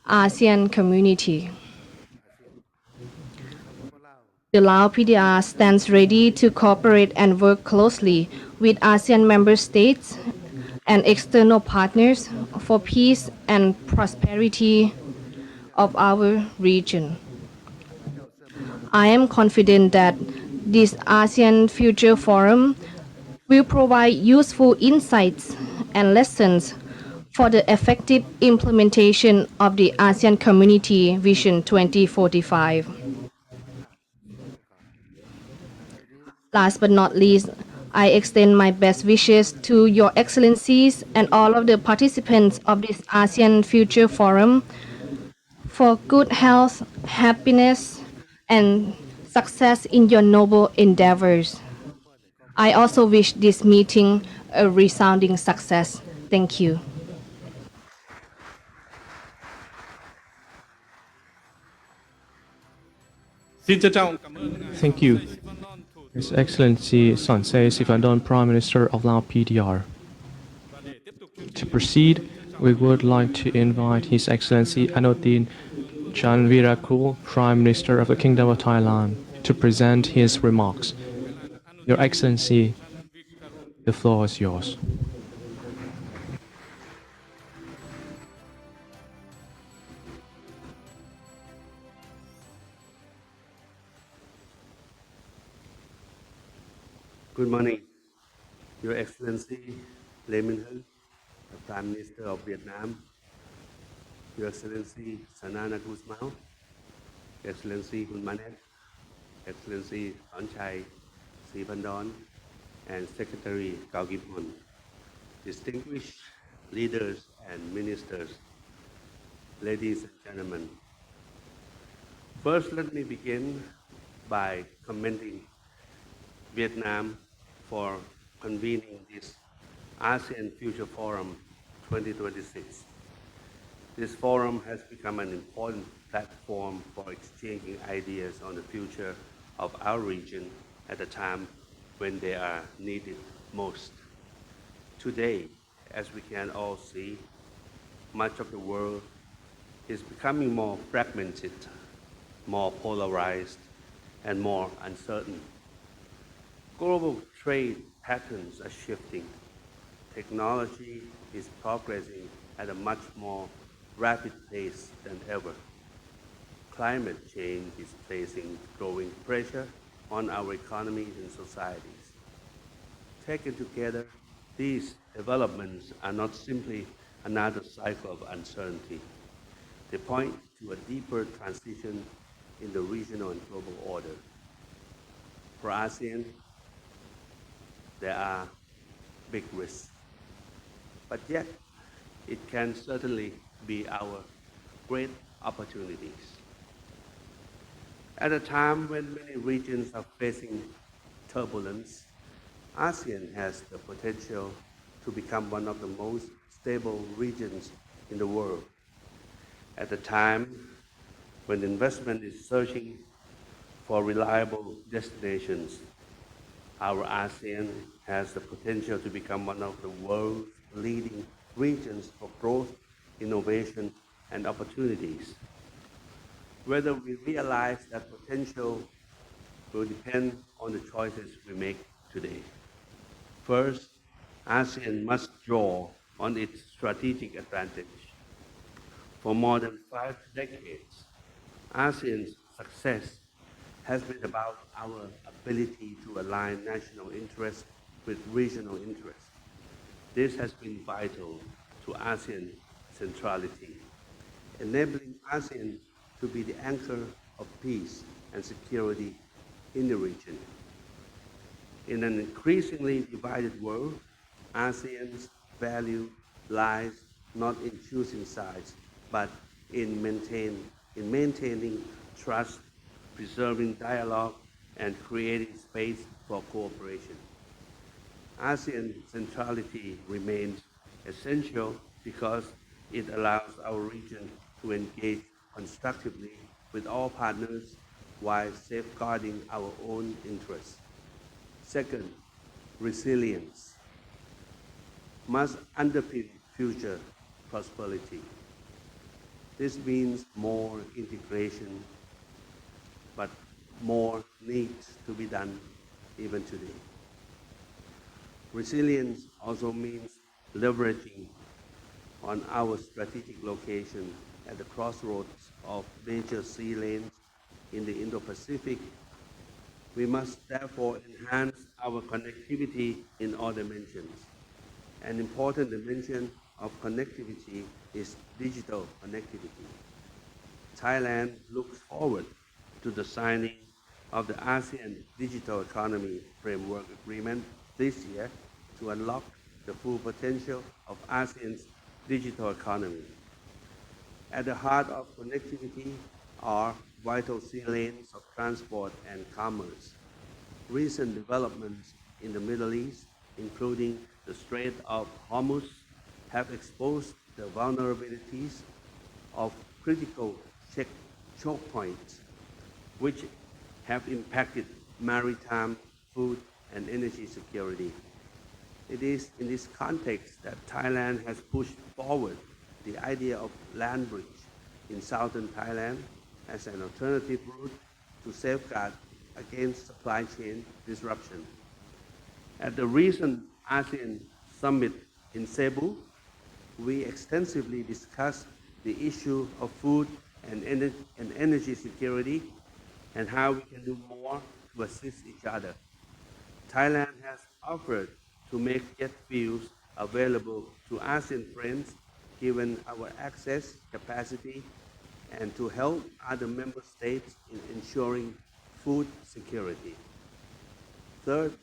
I: ASEAN community. The Lao PDR stands ready to cooperate and work closely with ASEAN member states and external partners for peace and prosperity of our region. I am confident that this ASEAN Future Forum will provide useful insights and lessons for the effective implementation of the ASEAN Community Vision 2045. Last but not least, I extend my best wishes to Your Excellencies and all of the participants of this ASEAN Future Forum for good health, happiness, and success in your noble endeavors. I also wish this meeting a resounding success. Thank you.
B: Xin trân trọng cảm ơn ngài
E: Thank you, His Excellency Sonsei Sivandon, Prime Minister of Lao PDR. To proceed, we would like to invite His Excellency Anutin Chanvirakul, Prime Minister of the Kingdom of Thailand, to present his remarks. Your Excellency, the floor is yours.
J: Good morning, Your Excellency Lê Minh Hưng, the Prime Minister of Vietnam, Your Excellency Sanana Guzmão, Excellency Hun Manet, Excellency Thonchai Sivandon, and Secretary Cao Kim Hun, distinguished leaders and ministers, ladies and gentlemen. First, let me begin by commending Vietnam for convening this ASEAN Future Forum 2026. This forum has become an important platform for exchanging ideas on the future of our region at a time when they are needed most. Today, as we can all see, much of the world is becoming more fragmented, more polarized, and more uncertain. Global trade patterns are shifting. Technology is progressing at a much more rapid pace than ever. Climate change is placing growing pressure on our economies and societies. Taken together, these developments are not simply another cycle of uncertainty. They point to a deeper transition in the regional and global order. For ASEAN, there are big risks, but yet it can certainly be our great opportunities. At a time when many regions are facing turbulence, ASEAN has the potential to become one of the most stable regions in the world. At a time when investment is searching for reliable destinations, our ASEAN has the potential to become one of the world's leading regions for growth, innovation, and opportunities. Whether we realize that potential will depend on the choices we make today. First, ASEAN must draw on its strategic advantage. For more than 5 decades, ASEAN's success has been about our ability to align national interests with regional interests. This has been vital to ASEAN centrality, enabling ASEAN to be the anchor of peace and security in the region. In an increasingly divided world, ASEAN's value lies not in choosing sides, but in maintaining trust, preserving dialogue, and creating space for cooperation. ASEAN centrality remains essential because it allows our region to engage constructively with all partners while safeguarding our own interests. Second, resilience must underpin future prosperity. This means more integration, but more needs to be done even today. Resilience also means leveraging on our strategic location at the crossroads of major sea lanes in the Indo-Pacific. We must therefore enhance our connectivity in all dimensions. An important dimension of connectivity is digital connectivity. Thailand looks forward to the signing of the ASEAN Digital Economy Framework Agreement this year to unlock the full potential of ASEAN's digital economy. At the heart of connectivity are vital sea lanes of transport and commerce. Recent developments in the Middle East, including the Strait of Hormuz, have exposed the vulnerabilities of critical choke points, which have impacted maritime, food, and energy security. It is in this context that Thailand has pushed forward the idea of land bridge in southern Thailand as an alternative route to safeguard against supply chain disruption. At the recent ASEAN summit in Cebu, we extensively discussed the issue of food and energy security and how we can do more to assist each other. Thailand has offered to make jet fuels available to ASEAN friends given our access capacity and to help other member states in ensuring food security. Third,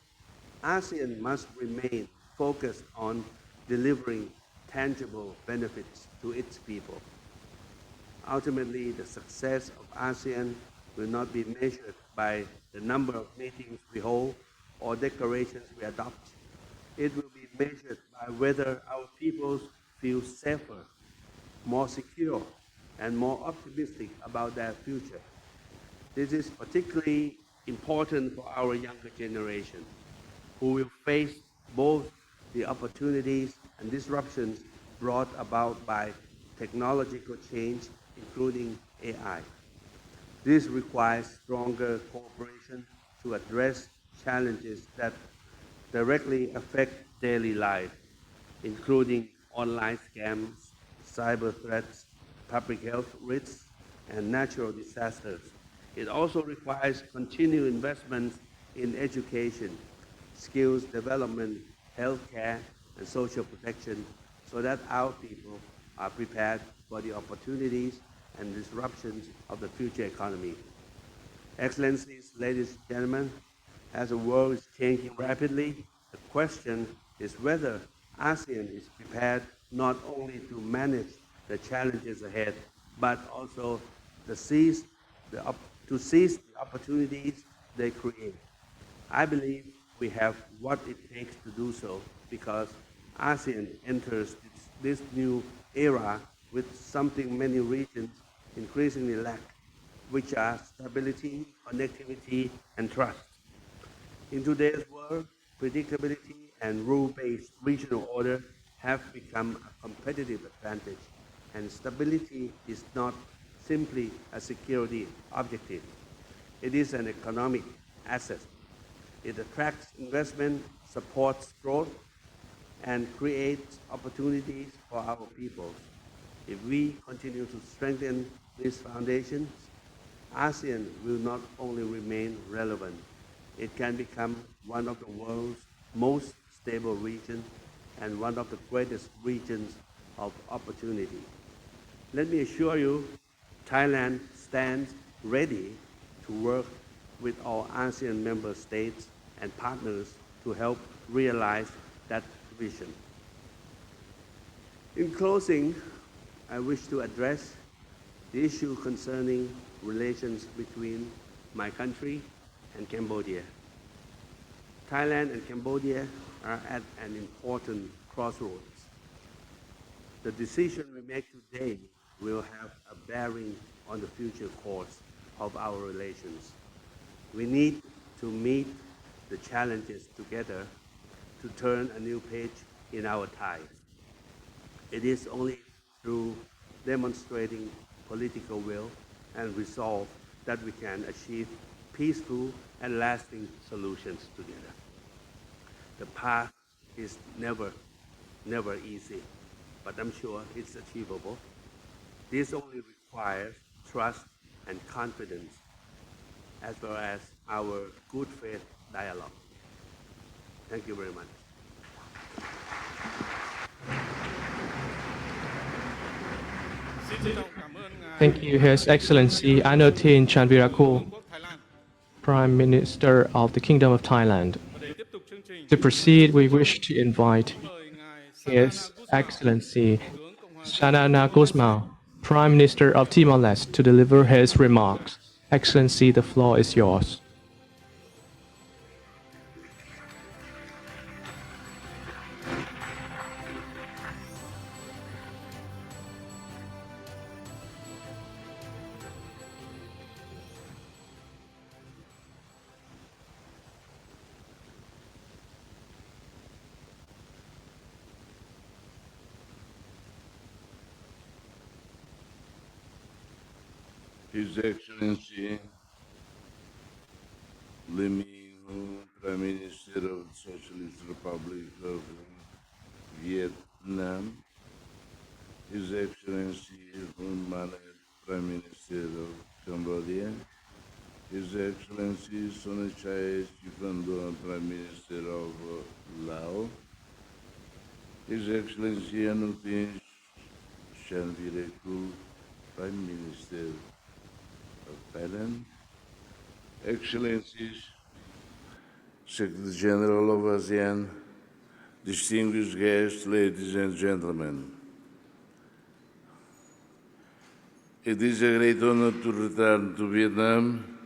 J: ASEAN must remain focused on delivering tangible benefits to its people. Ultimately, the success of ASEAN will not be measured by the number of meetings we hold or declarations we adopt. It will be measured by whether our peoples feel safer, more secure, and more optimistic about their future. This is particularly important for our younger generation, who will face both the opportunities and disruptions brought about by technological change, including AI. This requires stronger cooperation to address challenges that directly affect daily life, including online scams, cyber threats, public health risks, and natural disasters. It also requires continued investments in education, skills development, healthcare, and social protection so that our people are prepared for the opportunities and disruptions of the future economy. Excellencies, ladies and gentlemen, as the world is changing rapidly, the question is whether ASEAN is prepared not only to manage the challenges ahead, but also to seize the opportunities they create. I believe we have what it takes to do so because ASEAN enters this new era with something many regions increasingly lack, which are stability, connectivity, and trust. In today's world, predictability and rule-based regional order have become a competitive advantage, and stability is not simply a security objective. It is an economic asset. It attracts investment, supports growth, and creates opportunities for our peoples. If we continue to strengthen these foundations, ASEAN will not only remain relevant, it can become one of the world's most stable regions and one of the greatest regions of opportunity. Let me assure you, Thailand stands ready to work with all ASEAN member states and partners to help realize that vision. In closing, I wish to address the issue concerning relations between my country and Cambodia. Thailand and Cambodia are at an important crossroads. The decision we make today will have a bearing on the future course of our relations. We need to meet the challenges together to turn a new page in our ties. It is only through demonstrating political will and resolve that we can achieve peaceful and lasting solutions together. The path is never easy, but I'm sure it's achievable. This only requires trust and confidence, as well as our good faith dialogue. Thank you very much.
B: Xin trân trọng cảm ơn ngài
E: Thank you, His Excellency Anutin Chanvirakul,
B: Quốc Thái Lan.
E: Prime Minister of the Kingdom of Thailand.
B: Và để tiếp tục chương trình,
E: To proceed, we wish to invite
B: mời ngài
E: His
B: Sanana Gusmao,
E: Excellency
B: Thủ tướng Cộng hòa
E: Sanana Gusmao, Prime Minister of Timor-Leste, to deliver his remarks. Excellency, the floor is yours.
K: His Excellency Lim Minh, Prime Minister of the Socialist Republic of Vietnam, His Excellency Hun Manet, Prime Minister of Cambodia, His Excellency Sonachai Sifandon, Prime Minister of Laos, His Excellency Anutin Chanvirakul, Prime Minister of Thailand, Excellencies, Secretary General of ASEAN, distinguished guests, ladies and gentlemen. It is a great honor to return to Vietnam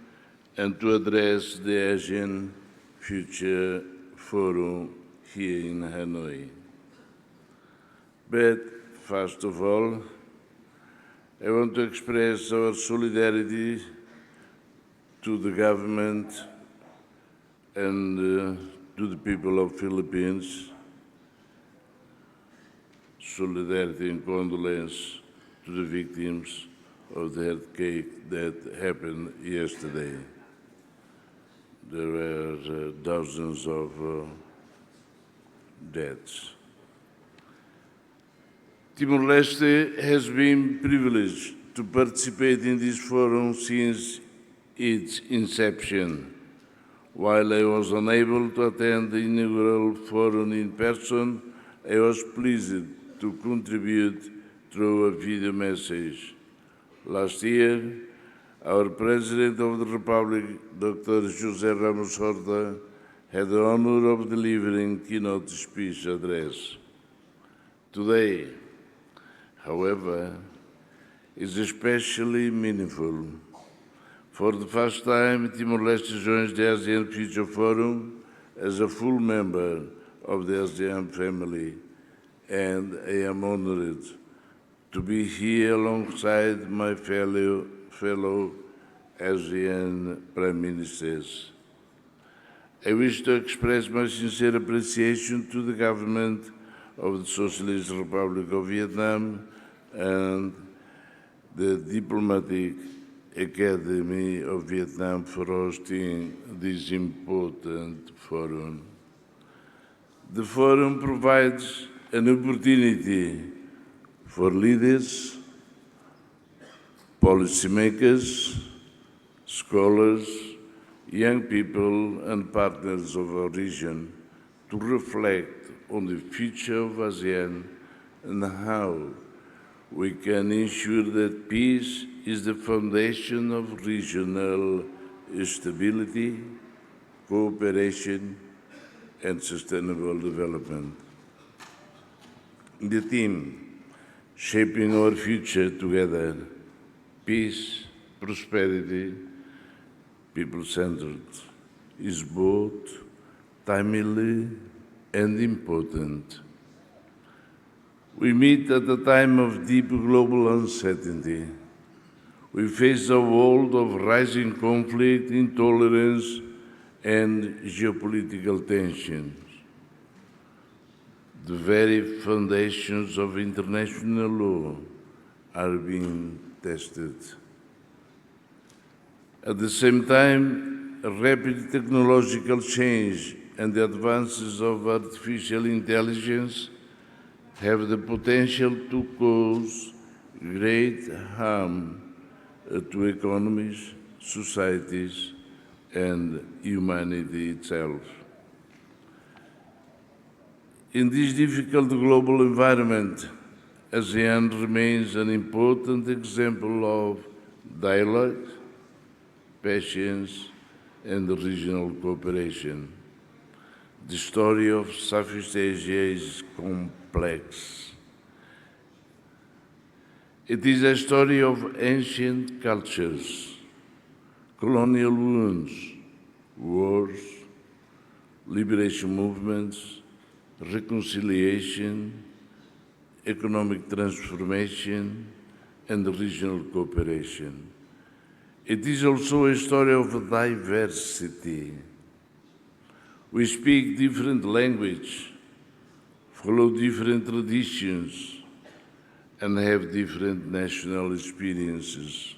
K: and to address the Asian Future Forum here in Hanoi. But first of all, I want to express our solidarity to the government and to the people of Philippines, solidarity and condolence to the victims of the earthquake that happened yesterday. There were dozens of deaths. Timor-Leste has been privileged to participate in this forum since its inception. While I was unable to attend the inaugural forum in person, I was pleased to contribute through a video message. Last year, our President of the Republic, Dr. José Ramos Horta, had the honor of delivering keynote speech address. Today, however, is especially meaningful. For the first time, Timor-Leste joins the ASEAN Future Forum as a full member of the ASEAN family, and I am honored to be here alongside my fellow Asean Prime Ministers. I wish to express my sincere appreciation to the government of the Socialist Republic of Vietnam and the Diplomatic Academy of Vietnam for hosting this important forum. The forum provides an opportunity for leaders, policymakers, scholars, young people and partners of our region to reflect on the future of ASEAN and how we can ensure that peace is the foundation of regional stability, cooperation, and sustainable development. The theme, Shaping Our Future Together, Peace, Prosperity, People-Centered, is both timely and important. We meet at a time of deep global uncertainty. We face a world of rising conflict, intolerance, and geopolitical tensions. The very foundations of international law are being tested. At the same time, rapid technological change and the advances of artificial intelligence have the potential to cause great harm to economies, societies, and humanity itself. In this difficult global environment, ASEAN remains an important example of dialogue, patience, and regional cooperation. The story of Southeast Asia is complex. It is a story of ancient cultures, colonial wounds, wars, liberation movements, reconciliation, economic transformation, and regional cooperation. It is also a story of diversity. We speak different language, follow different traditions, and have different national experiences.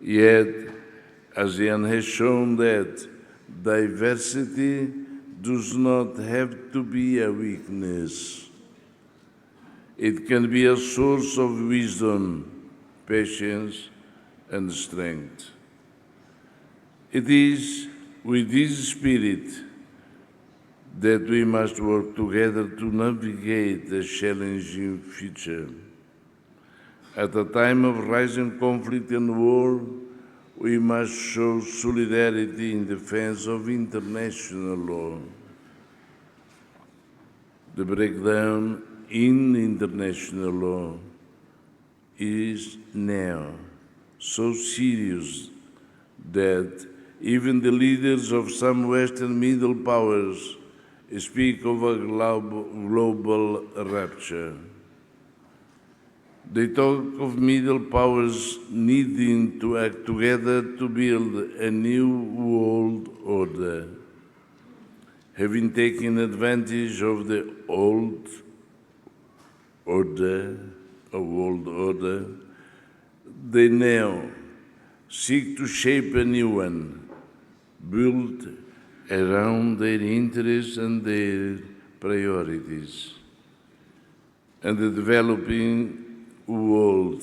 K: Yet, ASEAN has shown that diversity does not have to be a weakness. It can be a source of wisdom, patience, and strength. It is with this spirit that we must work together to navigate the challenging future. At a time of rising conflict and war, we must show solidarity in defense of international law. The breakdown in international law is now so serious that even the leaders of some Western middle powers speak of a global rupture. They talk of middle powers needing to act together to build a new world order. Having taken advantage of the old order, a world order, they now seek to shape a new one, built around their interests and their priorities. And the developing world,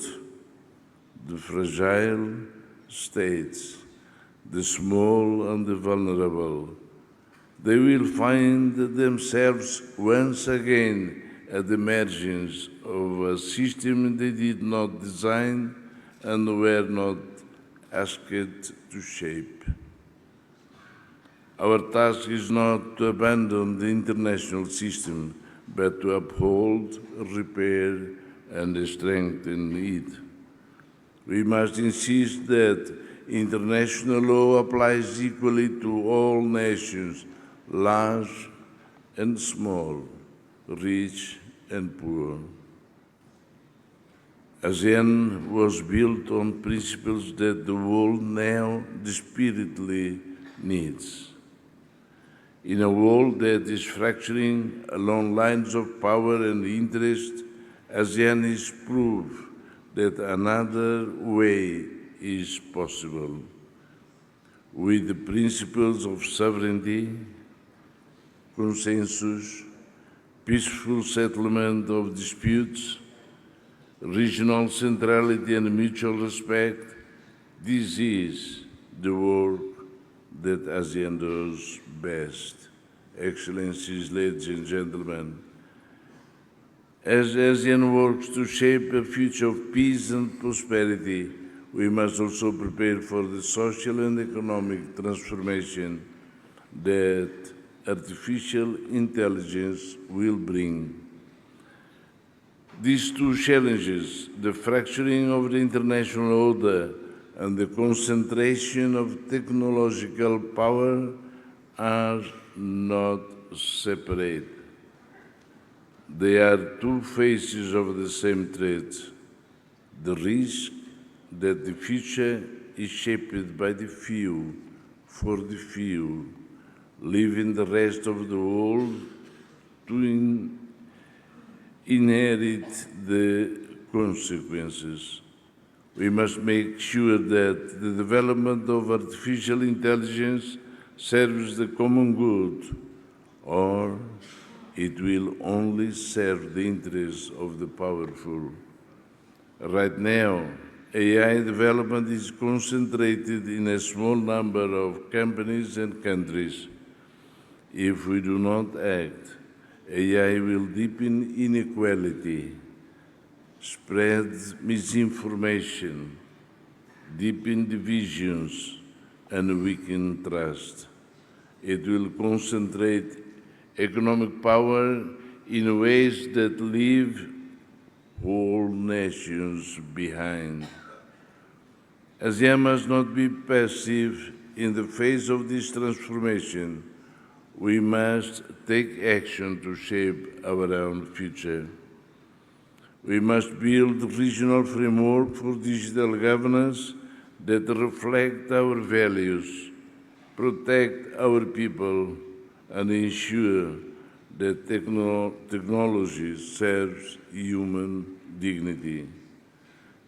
K: the fragile states, the small and the vulnerable, they will find themselves once again at the margins of a system they did not design and were not asked to shape. Our task is not to abandon the international system, but to uphold, repair, and strengthen it. We must insist that international law applies equally to all nations, large and small, rich and poor. ASEAN was built on principles that the world now desperately needs. In a world that is fracturing along lines of power and interest, ASEAN is proof that another way is possible. With the principles of sovereignty, consensus, peaceful settlement of disputes, regional centrality and mutual respect, this is the work that ASEAN does best. Excellencies, ladies and gentlemen, as ASEAN works to shape a future of peace and prosperity, we must also prepare for the social and economic transformation that artificial intelligence will bring. These two challenges, the fracturing of the international order and the concentration of technological power, are not separate. They are two faces of the same threat. The risk that the future is shaped by the few, for the few, leaving the rest of the world to inherit the consequences. We must make sure that the development of artificial intelligence serves the common good, or it will only serve the interests of the powerful. Right now, AI development is concentrated in a small number of companies and countries. If we do not act, AI will deepen inequality, spread misinformation, deepen divisions, and weaken trust. It will concentrate economic power in ways that leave whole nations behind. ASEAN must not be passive in the face of this transformation. We must take action to shape our own future. We must build a regional framework for digital governance that reflect our values, protect our people, and ensure that technology serves human dignity.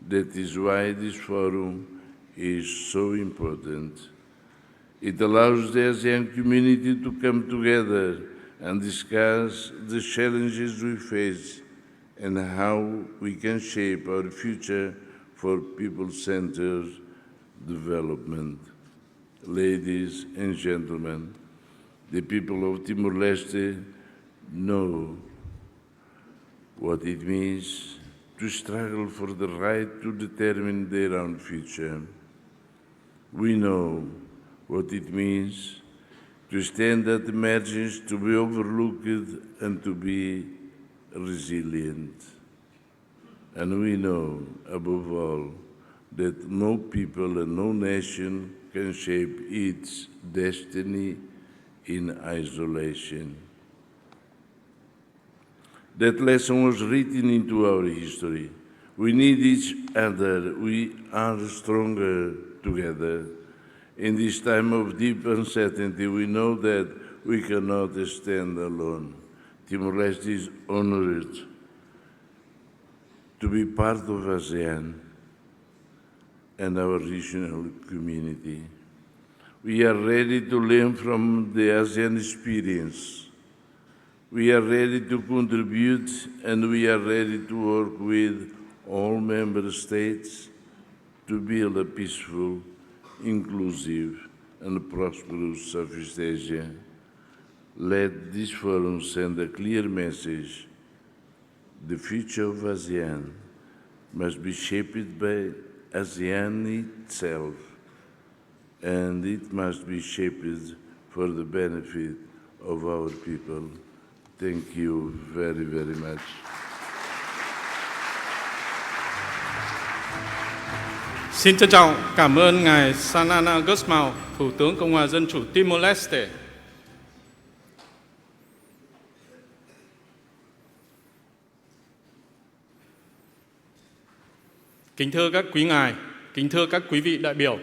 K: That is why this forum is so important. It allows the ASEAN community to come together and discuss the challenges we face and how we can shape our future for people-centered development. Ladies and gentlemen, the people of Timor-Leste know what it means to struggle for the right to determine their own future. We know what it means to stand at the margins, to be overlooked, and to be resilient. And we know, above all, that no people and no nation can shape its destiny in isolation. That lesson was written into our history. We need each other. We are stronger together. In this time of deep uncertainty, we know that we cannot stand alone. Timor-Leste is honored to be part of ASEAN and our regional community. We are ready to learn from the ASEAN experience. We are ready to contribute, and we are ready to work with all member states to build a peaceful, inclusive, and prosperous Southeast Asia. Let this forum send a clear message. The future of ASEAN must be shaped by ASEAN itself, and it must be shaped for the benefit of our people. Thank you very, very much.
B: Xin trân trọng cảm ơn Ngài Sanana Gusmao, Thủ tướng Cộng hòa Dân chủ Timor-Leste. Kính thưa các quý ngài, kính thưa các quý vị đại biểu.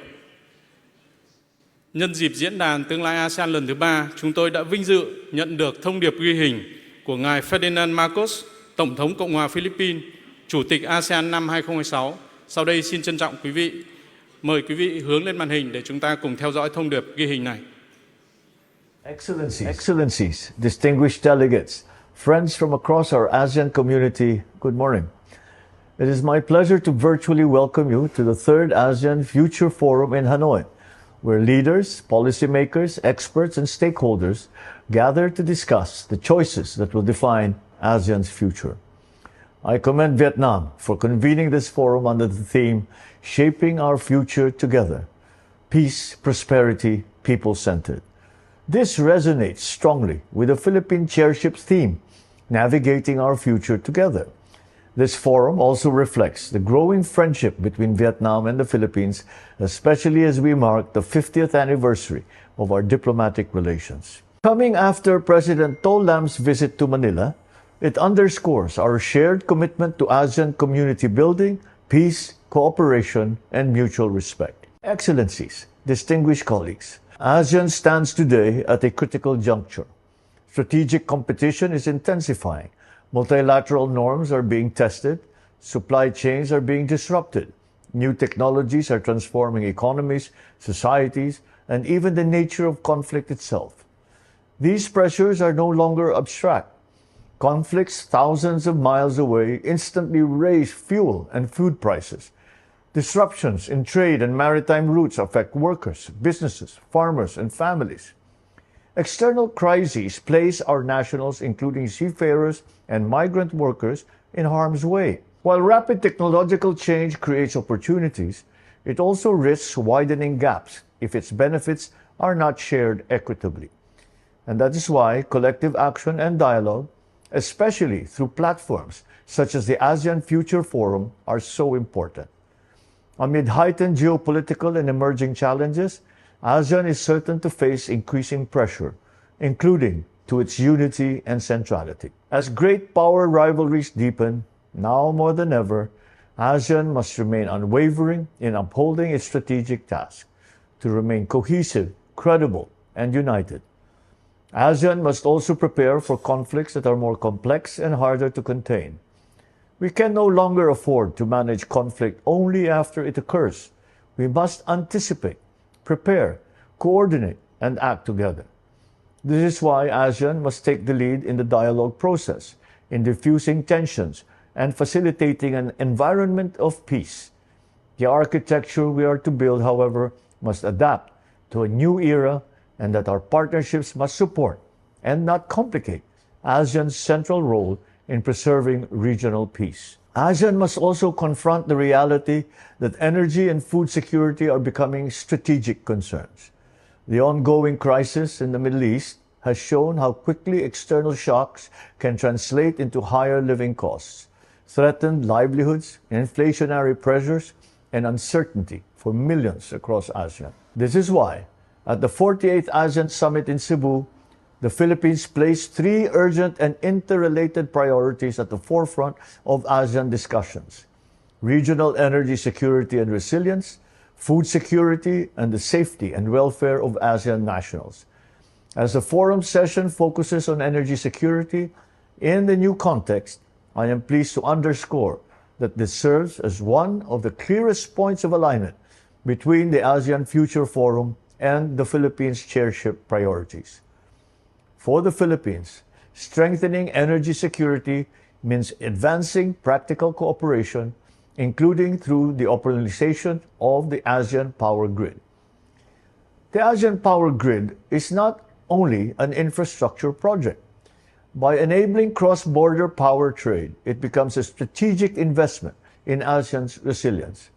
B: Nhân dịp diễn đàn Tương lai ASEAN lần thứ 3, chúng tôi đã vinh dự nhận được thông điệp ghi hình của ngài Ferdinand Marcos, Tổng thống Cộng hòa Philippines, Chủ tịch ASEAN năm 2026. Sau đây xin trân trọng mời quý vị hướng lên màn hình để chúng ta cùng theo dõi thông điệp ghi hình này.
L: Excellencies, distinguished delegates, friends from across our ASEAN community, good morning. It is my pleasure to virtually welcome you to the third ASEAN Future Forum in Hanoi, where leaders, policymakers, experts, and stakeholders gather to discuss the choices that will define ASEAN's future. I commend Vietnam for convening this forum under the theme, Shaping Our Future Together, Peace, Prosperity, People-Centered. This resonates strongly with the Philippine chairship's theme, Navigating Our Future Together. This forum also reflects the growing friendship between Vietnam and the Philippines, especially as we mark the 50th anniversary of our diplomatic relations. Coming after President To Lam's visit to Manila, it underscores our shared commitment to ASEAN community building, peace, cooperation, and mutual respect. Excellencies, distinguished colleagues, ASEAN stands today at a critical juncture. Strategic competition is intensifying. Multilateral norms are being tested, supply chains are being disrupted, new technologies are transforming economies, societies, and even the nature of conflict itself. These pressures are no longer abstract. Conflicts thousands of miles away instantly raise fuel and food prices. Disruptions in trade and maritime routes affect workers, businesses, farmers, and families. External crises place our nationals, including seafarers and migrant workers, in harm's way. While rapid technological change creates opportunities, it also risks widening gaps if its benefits are not shared equitably. And that is why collective action and dialogue, especially through platforms such as the ASEAN Future Forum, are so important. Amid heightened geopolitical and emerging challenges, ASEAN is certain to face increasing pressure, including to its unity and centrality. As great power rivalries deepen, now more than ever, ASEAN must remain unwavering in upholding its strategic task to remain cohesive, credible, and united. ASEAN must also prepare for conflicts that are more complex and harder to contain. We can no longer afford to manage conflict only after it occurs. We must anticipate, prepare, coordinate, and act together. This is why ASEAN must take the lead in the dialogue process, in diffusing tensions, and facilitating an environment of peace. The architecture we are to build, however, must adapt to a new era, and that our partnerships must support and not complicate ASEAN's central role in preserving regional peace. ASEAN must also confront the reality that energy and food security are becoming strategic concerns. The ongoing crisis in the Middle East has shown how quickly external shocks can translate into higher living costs, threatened livelihoods, inflationary pressures, and uncertainty for millions across ASEAN. This is why, at the 48th ASEAN Summit in Cebu, the Philippines placed 3 urgent and interrelated priorities at the forefront of ASEAN discussions: regional energy security and resilience, food security, and the safety and welfare of ASEAN nationals. As the forum session focuses on energy security in the new context, I am pleased to underscore that this serves as one of the clearest points of alignment between the ASEAN Future Forum and the Philippines' chairship priorities. For the Philippines, strengthening energy security means advancing practical cooperation, including through the operationalization of the ASEAN Power Grid. The ASEAN Power Grid is not only an infrastructure project. By enabling cross-border power trade, it becomes a strategic investment in ASEAN's resilience.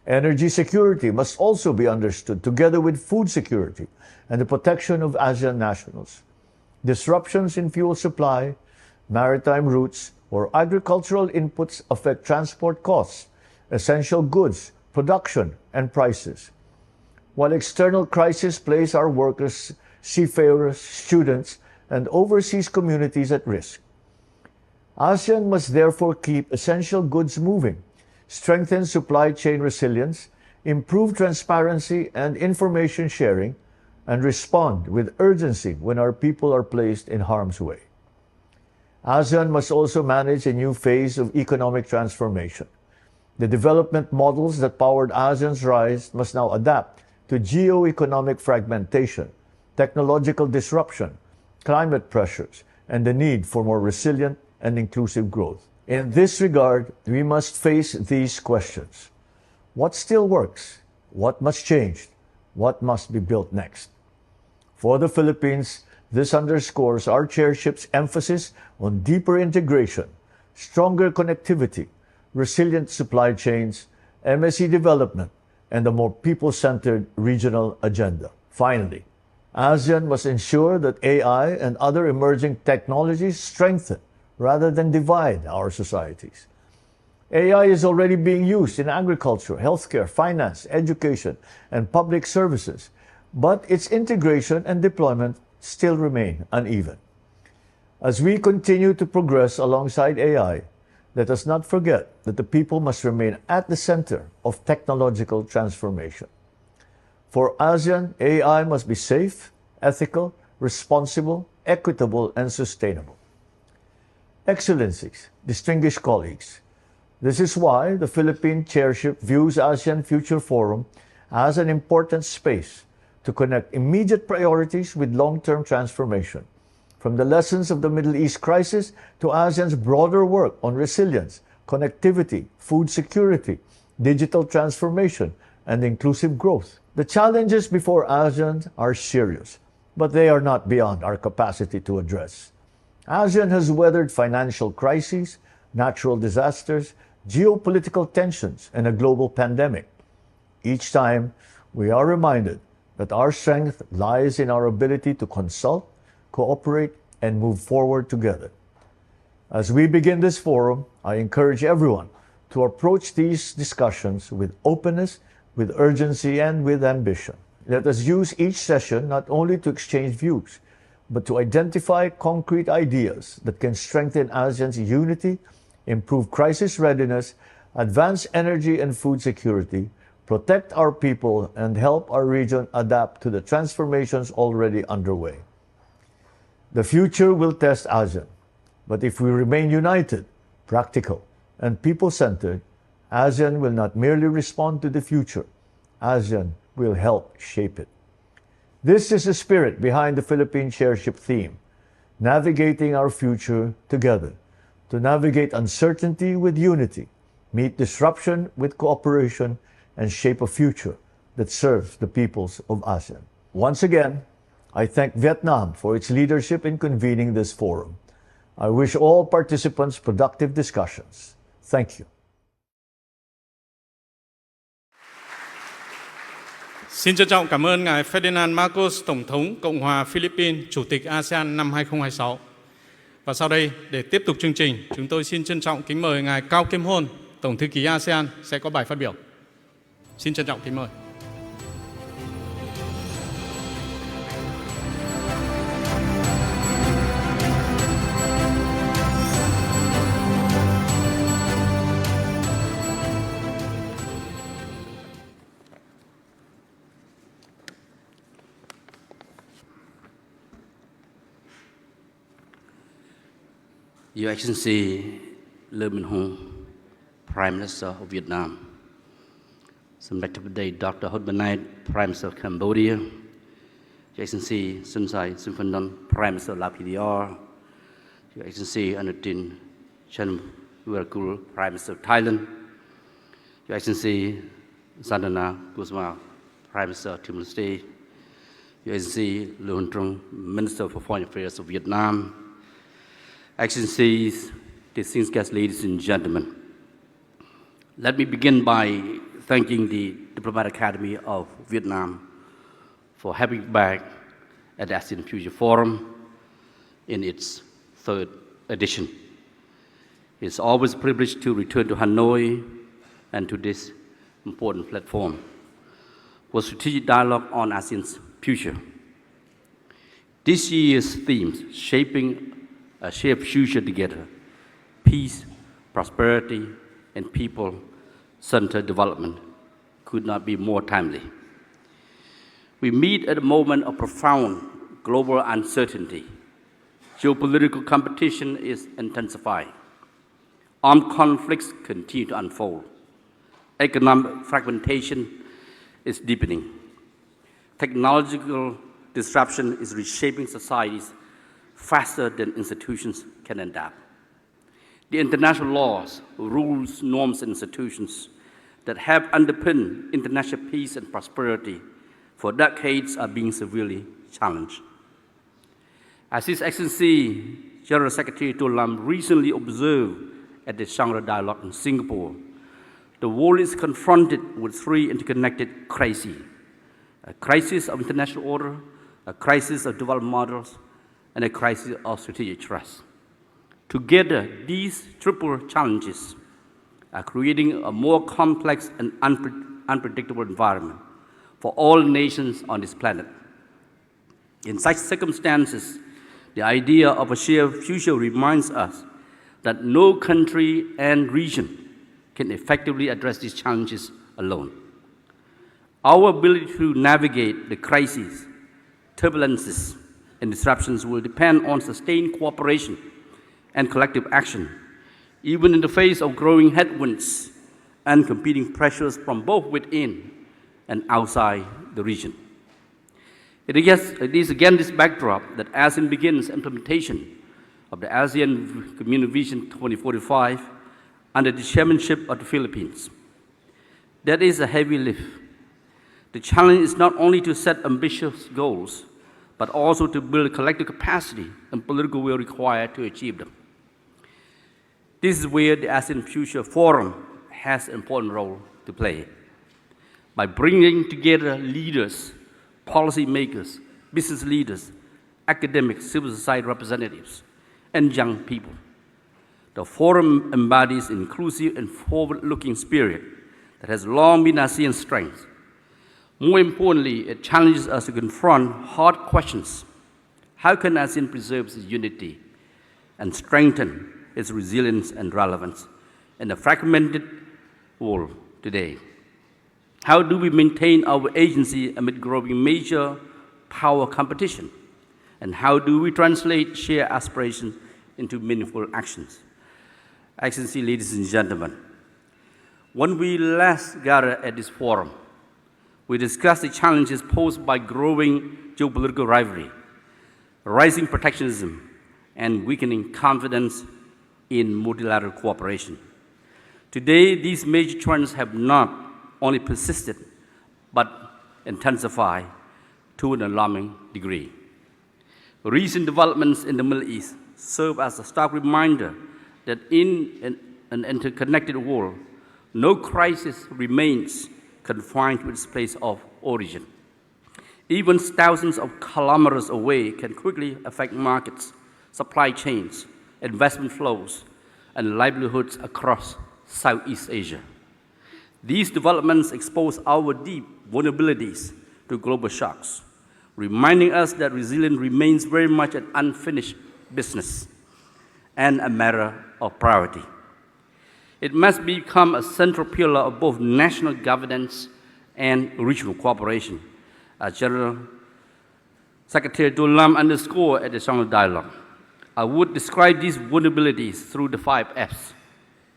L: Energy security must also be understood together with food security and the protection of ASEAN nationals. Disruptions in fuel supply, maritime routes, or agricultural inputs affect transport costs, essential goods, production, and prices. While external crises place our workers, seafarers, students, and overseas communities at risk, ASEAN must therefore keep essential goods moving, strengthen supply chain resilience, improve transparency and information sharing, and respond with urgency when our people are placed in harm's way. ASEAN must also manage a new phase of economic transformation. The development models that powered ASEAN's rise must now adapt to geo-economic fragmentation, technological disruption, climate pressures, and the need for more resilient and inclusive growth. In this regard, we must face these questions. What still works? What must change? What must be built next? For the Philippines, this underscores our chairship's emphasis on deeper integration, stronger connectivity, resilient supply chains, MSE development, and a more people-centered regional agenda. Finally, ASEAN must ensure that AI and other emerging technologies strengthen rather than divide our societies. AI is already being used in agriculture, healthcare, finance, education, and public services, but its integration and deployment still remain uneven. As we continue to progress alongside AI, let us not forget that the people must remain at the center of technological transformation. For ASEAN, AI must be safe, ethical, responsible, equitable, and sustainable. Excellencies, distinguished colleagues, this is why the Philippine Chairship views ASEAN Future Forum as an important space to connect immediate priorities with long-term transformation, from the lessons of the Middle East crisis to ASEAN's broader work on resilience, connectivity, food security, digital transformation, and inclusive growth. The challenges before ASEAN are serious, but they are not beyond our capacity to address. ASEAN has weathered financial crises, natural disasters, geopolitical tensions, and a global pandemic. Each time, we are reminded that our strength lies in our ability to consult, cooperate, and move forward together. As we begin this forum, I encourage everyone to approach these discussions with openness, with urgency, and with ambition. Let us use each session not only to exchange views, but to identify concrete ideas that can strengthen ASEAN's unity, improve crisis readiness, advance energy and food security, protect our people, and help our region adapt to the transformations already underway. The future will test ASEAN, but if we remain united, practical, and people-centered, ASEAN will not merely respond to the future, ASEAN will help shape it. This is the spirit behind the Philippine Chairship theme, navigating our future together, to navigate uncertainty with unity, meet disruption with cooperation, and shape a future that serves the peoples of ASEAN. Once again, I thank Vietnam for its leadership in convening this forum. I wish all participants productive discussions. Thank you.
B: Xin trân trọng cảm ơn Ngài Ferdinand Marcos, Tổng thống Cộng hòa Philippines, Chủ tịch ASEAN năm 2026. Và sau đây, để tiếp tục chương trình, chúng tôi xin trân trọng kính mời Ngài Cao Kim Hôn, Tổng thư ký ASEAN sẽ có bài phát biểu. Xin trân trọng kính mời.
M: Your Excellency Lê Minh Hùng, Prime Minister of Vietnam, សម្ដេច Dr. Hun Manet, Prime Minister of Cambodia, Your Excellency Sun Sai Siphandone, Prime Minister of LPDR, Your Excellency Anutin Chanvirakul, Prime Minister of Thailand, Your Excellency Sandana Gusmao, Prime Minister of Timor-Leste, Your Excellency Lưu Hon Trung, Minister for Foreign Affairs of Vietnam, Excellencies, distinguished guests, ladies and gentlemen, let me begin by thanking the Diplomatic Academy of Vietnam for having me back at the ASEAN Future Forum in its third edition. It's always a privilege to return to Hanoi and to this important platform for strategic dialogue on ASEAN's future. This year's themes, shaping a shared future together, peace, prosperity, and people, center development could not be more timely. We meet at a moment of profound global uncertainty. Geopolitical competition is intensifying. Armed conflicts continue to unfold. Economic fragmentation is deepening. Technological disruption is reshaping societies faster than institutions can adapt. The international laws, rules, norms, and institutions that have underpinned international peace and prosperity for decades are being severely challenged. As His Excellency General Secretary Tua Lam recently observed at the Shangri Dialogue in Singapore, the world is confronted with three interconnected crises: a crisis of international order, a crisis of development models, and a crisis of strategic trust. Together, these triple challenges are creating a more complex and unpredictable environment for all nations on this planet. In such circumstances, the idea of a shared future reminds us that no country and region can effectively address these challenges alone. Our ability to navigate the crises, turbulences, and disruptions will depend on sustained cooperation and collective action, even in the face of growing headwinds and competing pressures from both within and outside the region. It is again this backdrop that ASEAN begins implementation of the ASEAN Community Vision 2045 under the chairmanship of the Philippines. That is a heavy lift. The challenge is not only to set ambitious goals, but also to build collective capacity and political will required to achieve them. This is where the ASEAN Future Forum has an important role to play. By bringing together leaders, policymakers, business leaders, academics, civil society representatives, and young people, the forum embodies an inclusive and forward-looking spirit that has long been ASEAN's strength. More importantly, it challenges us to confront hard questions. How can ASEAN preserve its unity and strengthen its resilience and relevance in a fragmented world today? How do we maintain our agency amid growing major power competition? And how do we translate shared aspirations into meaningful actions? Excellency, ladies and gentlemen, when we last gathered at this forum, we discussed the challenges posed by growing geopolitical rivalry, rising protectionism, and weakening confidence in multilateral cooperation. Today, these major trends have not only persisted, but intensified to an alarming degree. Recent developments in the Middle East serve as a stark reminder that in an interconnected world, no crisis remains confined to its place of origin. Even thousands of kilometers away can quickly affect markets, supply chains, investment flows, and livelihoods across Southeast Asia. These developments expose our deep vulnerabilities to global shocks, reminding us that resilience remains very much an unfinished business and a matter of priority. It must become a central pillar of both national governance and regional cooperation, as General Secretary Tua Lam underscored at the Shangri Dialogue. I would describe these vulnerabilities through the 5 F's: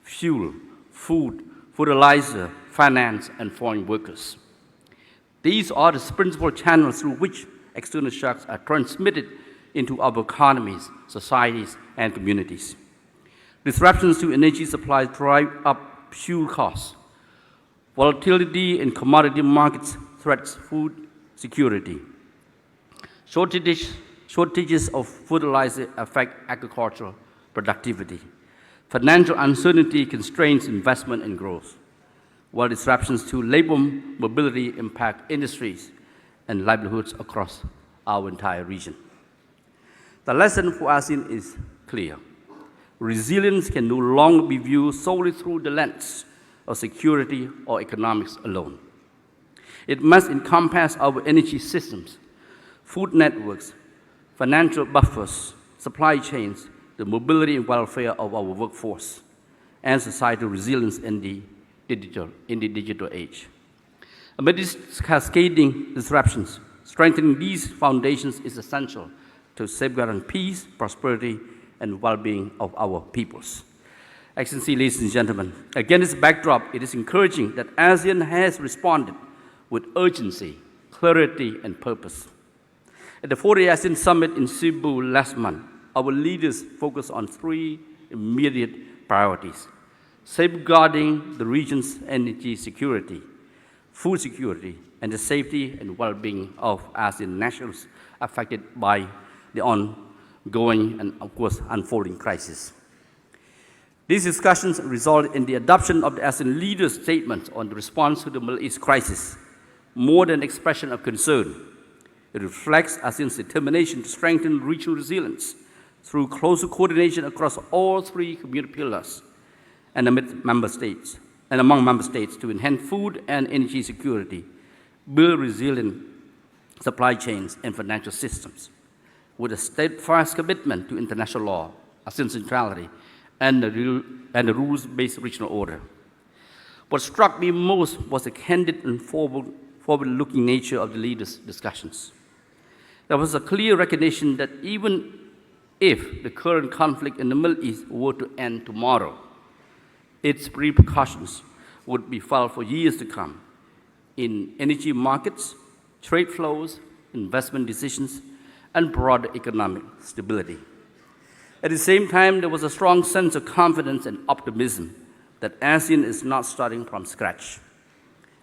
M: fuel, food, fertilizer, finance, and foreign workers. These are the principal channels through which external shocks are transmitted into our economies, societies, and communities. Disruptions to energy supply drive up fuel costs. Volatility in commodity markets threats food security. Shortages of fertilizer affect agricultural productivity. Financial uncertainty constrains investment and growth, while disruptions to labor mobility impact industries and livelihoods across our entire region. The lesson for ASEAN is clear. Resilience can no longer be viewed solely through the lens of security or economics alone. It must encompass our energy systems, food networks, financial buffers, supply chains, the mobility and welfare of our workforce, and societal resilience in the in the digital age. Amid these cascading disruptions, strengthening these foundations is essential to safeguarding peace, prosperity, and well-being of our peoples. Excellency, ladies and gentlemen, against this backdrop, it is encouraging that ASEAN has responded with urgency, clarity, and purpose. At the 40th ASEAN Summit in Cebu last month, our leaders focused on three immediate priorities: safeguarding the region's energy security, food security, and the safety and well-being of ASEAN nationals affected by the ongoing and, of course, unfolding crisis. These discussions resulted in the adoption of the ASEAN leaders' statement on the response to the Middle East crisis. More than an expression of concern, it reflects ASEAN's determination to strengthen regional resilience through closer coordination across all three community pillars and among member states to enhance food and energy security, build resilient supply chains and financial systems, with a steadfast commitment to international law, ASEAN centrality, and the rules-based regional order. What struck me most was the candid and forward-looking nature of the leaders' discussions. There was a clear recognition that even if the current conflict in the Middle East were to end tomorrow, its repercussions would be felt for years to come in energy markets, trade flows, investment decisions, and broader economic stability. At the same time, there was a strong sense of confidence and optimism that ASEAN is not starting from scratch.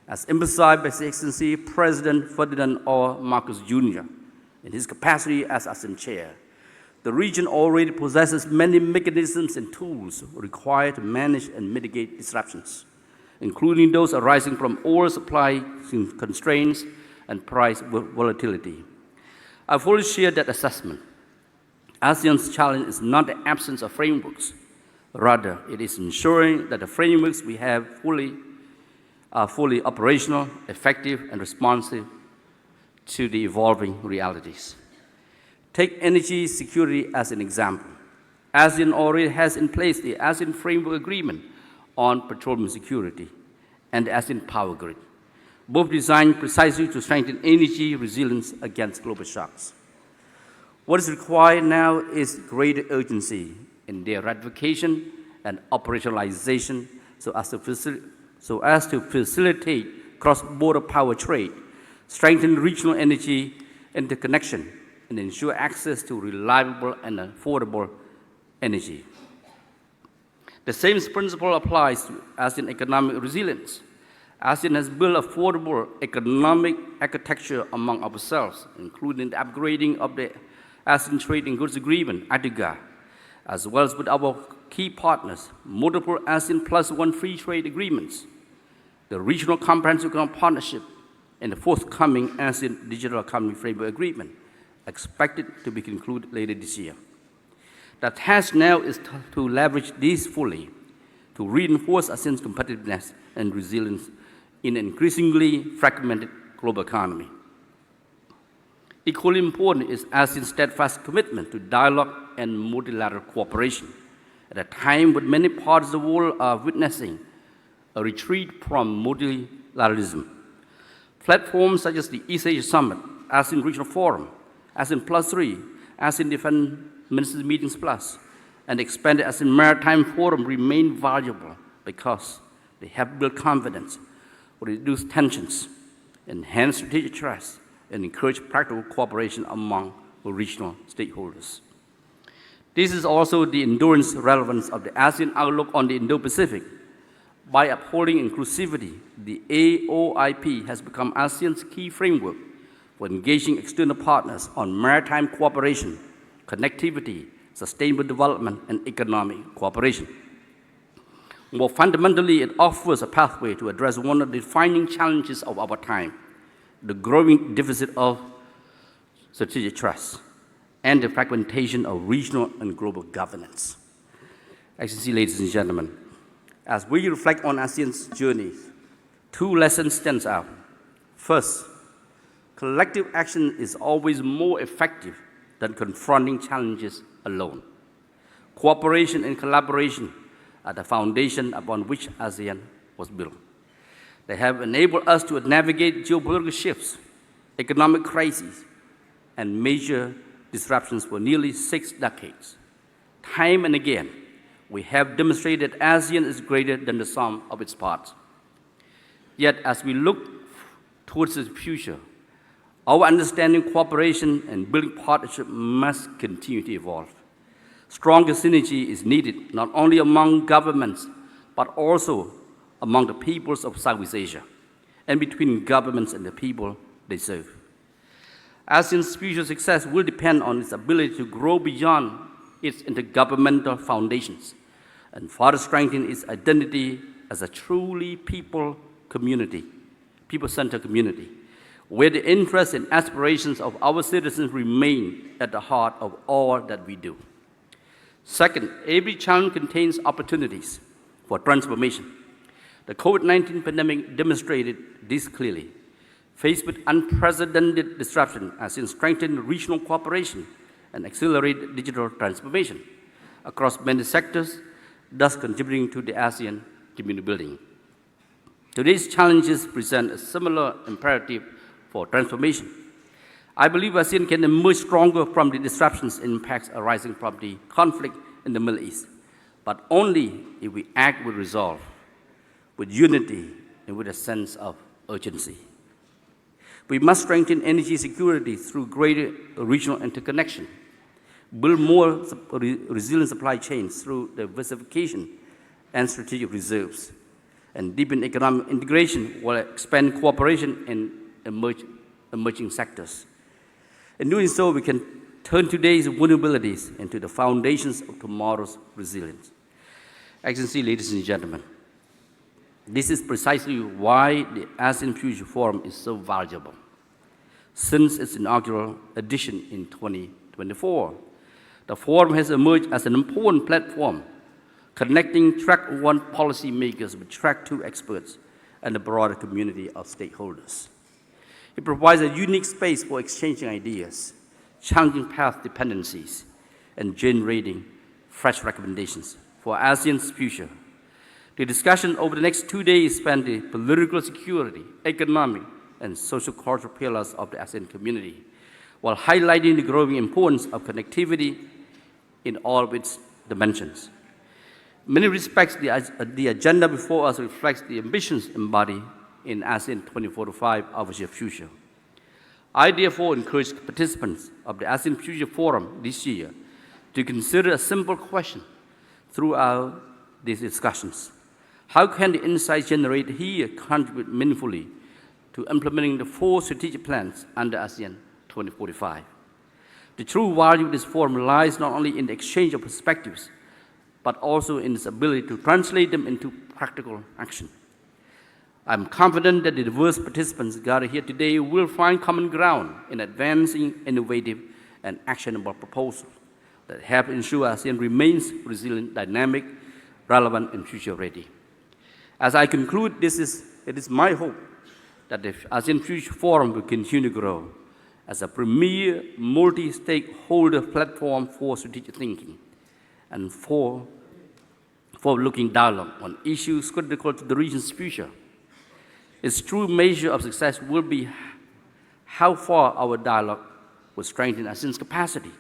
M: As emphasized by His Excellency President Ferdinand R. Marcos Jr. in his capacity as ASEAN Chair, the region already possesses many mechanisms and tools required to manage and mitigate disruptions, including those arising from oil supply constraints and price volatility. I fully share that assessment. ASEAN's challenge is not the absence of frameworks. Rather, it is ensuring that the frameworks we have are fully operational, effective, and responsive to the evolving realities. Take energy security as an example. ASEAN already has in place the ASEAN Framework Agreement on Petroleum Security and the ASEAN Power Grid, both designed precisely to strengthen energy resilience against global shocks. What is required now is greater urgency in their ratification and operationalization so as to facilitate cross-border power trade, strengthen regional energy interconnection, and ensure access to reliable and affordable energy. The same principle applies to ASEAN economic resilience. ASEAN has built affordable economic architecture among ourselves, including the upgrading of the ASEAN Trade and Goods Agreement, ADIGA, as well as with our key partners, multiple ASEAN +1 free trade agreements, the Regional Comprehensive Economic Partnership, and the forthcoming ASEAN Digital Economy Framework Agreement, expected to be concluded later this year. The task now is to leverage these fully to reinforce ASEAN's competitiveness and resilience in an increasingly fragmented global economy. Equally important is ASEAN's steadfast commitment to dialogue and multilateral cooperation at a time when many parts of the world are witnessing a retreat from multilateralism. Platforms such as the East Asia Summit, ASEAN Regional Forum, ASEAN +3, ASEAN Defense Ministers Meetings Plus, and expanded ASEAN Maritime Forum remain valuable because they have built confidence, reduced tensions, enhanced strategic trust, and encourage practical cooperation among regional stakeholders. This is also the endurance relevance of the ASEAN outlook on the Indo-Pacific. By upholding inclusivity, the AOIP has become ASEAN's key framework for engaging external partners on maritime cooperation, connectivity, sustainable development, and economic cooperation. More fundamentally, it offers a pathway to address one of the defining challenges of our time, the growing deficit of strategic trust and the fragmentation of regional and global governance. Excellency, ladies and gentlemen, as we reflect on ASEAN's journey, two lessons stand out. First, collective action is always more effective than confronting challenges alone. Cooperation and collaboration are the foundation upon which ASEAN was built. They have enabled us to navigate geopolitical shifts, economic crises, and major disruptions for nearly 6 decades. Time and again, we have demonstrated that ASEAN is greater than the sum of its parts. Yet, as we look towards the future, our understanding, cooperation, and building partnership must continue to evolve. Stronger synergy is needed not only among governments, but also among the peoples of Southeast Asia, and between governments and the people they serve. ASEAN's future success will depend on its ability to grow beyond its intergovernmental foundations and further strengthen its identity as a truly people-centered community, where the interests and aspirations of our citizens remain at the heart of all that we do. Second, every challenge contains opportunities for transformation. The COVID-19 pandemic demonstrated this clearly. Faced with unprecedented disruption, ASEAN strengthened regional cooperation and accelerated digital transformation across many sectors, thus contributing to the ASEAN community building. Today's challenges present a similar imperative for transformation. I believe ASEAN can emerge stronger from the disruptions and impacts arising from the conflict in the Middle East, but only if we act with resolve, with unity, and with a sense of urgency. We must strengthen energy security through greater regional interconnection, build more resilient supply chains through diversification and strategic reserves, and deepen economic integration while expand cooperation in emerging sectors. In doing so, we can turn today's vulnerabilities into the foundations of tomorrow's resilience. Excellency, ladies and gentlemen, this is precisely why the ASEAN Future Forum is so valuable. Since its inaugural edition in 2024, the forum has emerged as an important platform connecting Track 1 policymakers with Track 2 experts and the broader community of stakeholders. It provides a unique space for exchanging ideas, challenging path dependencies, and generating fresh recommendations for ASEAN's future. The discussion over the next 2 days span the political, security, economic, and social-cultural pillars of the ASEAN community, while highlighting the growing importance of connectivity in all of its dimensions. In many respects, the agenda before us reflects the ambitions embodied in ASEAN 2045, Our Shared Future. I therefore encourage participants of the ASEAN Future Forum this year to consider a simple question throughout these discussions. How can the insights generated here contribute meaningfully to implementing the 4 strategic plans under ASEAN 2045? The true value of this forum lies not only in the exchange of perspectives, but also in its ability to translate them into practical action. I'm confident that the diverse participants gathered here today will find common ground in advancing innovative and actionable proposals that help ensure ASEAN remains resilient, dynamic, relevant, and future-ready. As I conclude, it is my hope that the ASEAN Future Forum will continue to grow as a premier multi-stakeholder platform for strategic thinking and for forward-looking dialogue on issues critical to the region's future. Its true measure of success will be how far our dialogue will strengthen ASEAN's capacity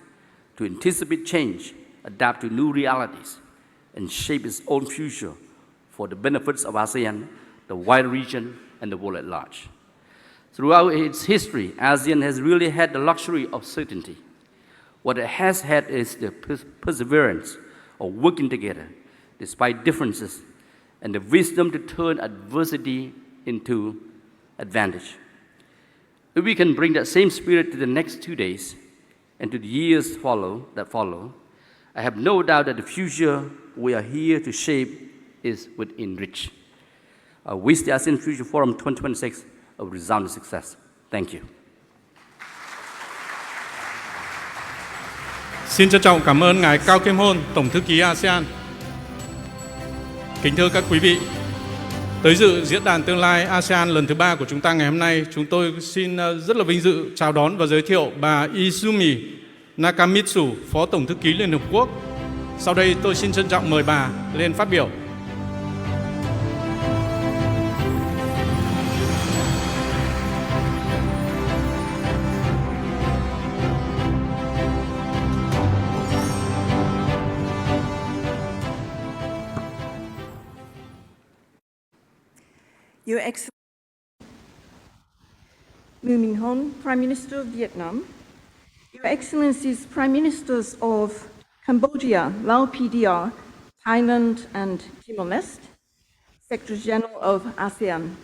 M: to anticipate change, adapt to new realities, and shape its own future for the benefits of ASEAN, the wider region, and the world at large. Throughout its history, ASEAN has really had the luxury of certainty. What it has had is the perseverance of working together despite differences and the wisdom to turn adversity into advantage. If we can bring that same spirit to the next 2 days and to the years that follow, I have no doubt that the future we are here to shape is within reach. I wish the ASEAN Future Forum 2026 a resounding success. Thank you.
B: Xin trân trọng cảm ơn Ngài Cao Kim Hôn, Tổng thư ký ASEAN. Kính thưa các quý vị, tới dự diễn đàn tương lai ASEAN lần thứ 3 của chúng ta ngày hôm nay, chúng tôi xin rất là vinh dự chào đón và giới thiệu bà Izumi Nakamitsu, Phó Tổng thư ký Liên Hợp Quốc. Sau đây tôi xin trân trọng mời bà lên phát biểu.
N: Your Excellency Lưu Minh Hon, Prime Minister of Vietnam, Your Excellencies Prime Ministers of Cambodia, Lao PDR, Thailand, and Timor-Leste, Secretary General of ASEAN,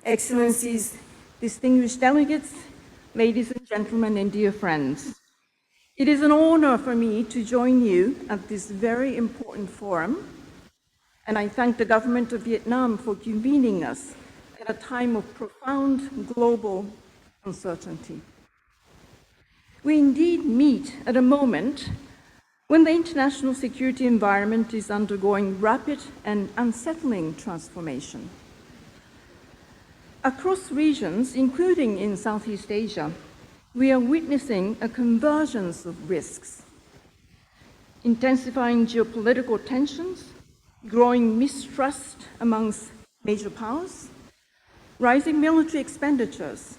N: Excellencies, distinguished delegates, ladies and gentlemen, and dear friends. It is an honor for me to join you at this very important forum, and I thank the government of Vietnam for convening us at a time of profound global uncertainty. We indeed meet at a moment when the international security environment is undergoing rapid and unsettling transformation. Across regions, including in Southeast Asia, we are witnessing a convergence of risks, intensifying geopolitical tensions, growing mistrust amongst major powers, rising military expenditures,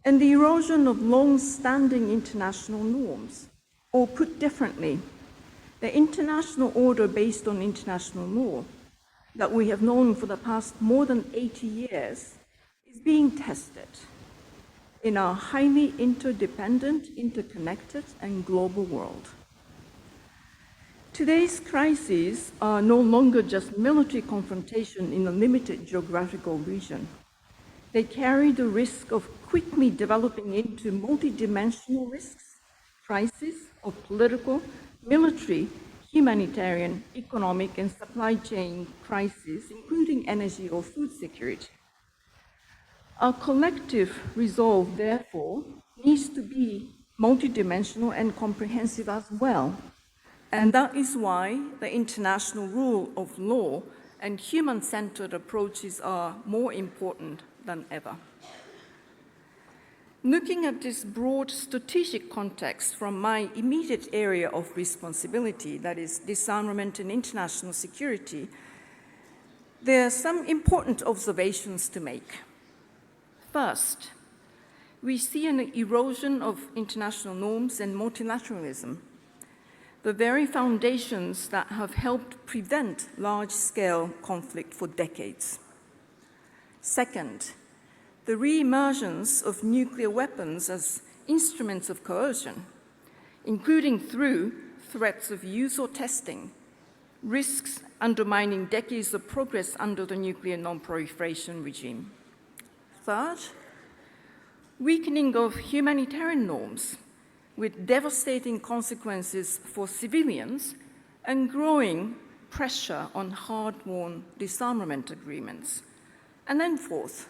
N: and the erosion of long-standing international norms. Or put differently, the international order based on international law that we have known for the past more than 80 years is being tested in our highly interdependent, interconnected, and global world. Today's crises are no longer just military confrontation in a limited geographical region. They carry the risk of quickly developing into multidimensional risks, crises of political, military, humanitarian, economic, and supply chain crises, including energy or food security. Our collective resolve, therefore, needs to be multidimensional and comprehensive as well. And that is why the international rule of law and human-centered approaches are more important than ever. Looking at this broad strategic context from my immediate area of responsibility, that is disarmament and international security, there are some important observations to make. First, we see an erosion of international norms and multilateralism, the very foundations that have helped prevent large-scale conflict for decades. Second, the re-emergence of nuclear weapons as instruments of coercion, including through threats of use or testing, risks undermining decades of progress under the nuclear non-proliferation regime. Third, weakening of humanitarian norms with devastating consequences for civilians and growing pressure on hard-won disarmament agreements. And then fourth,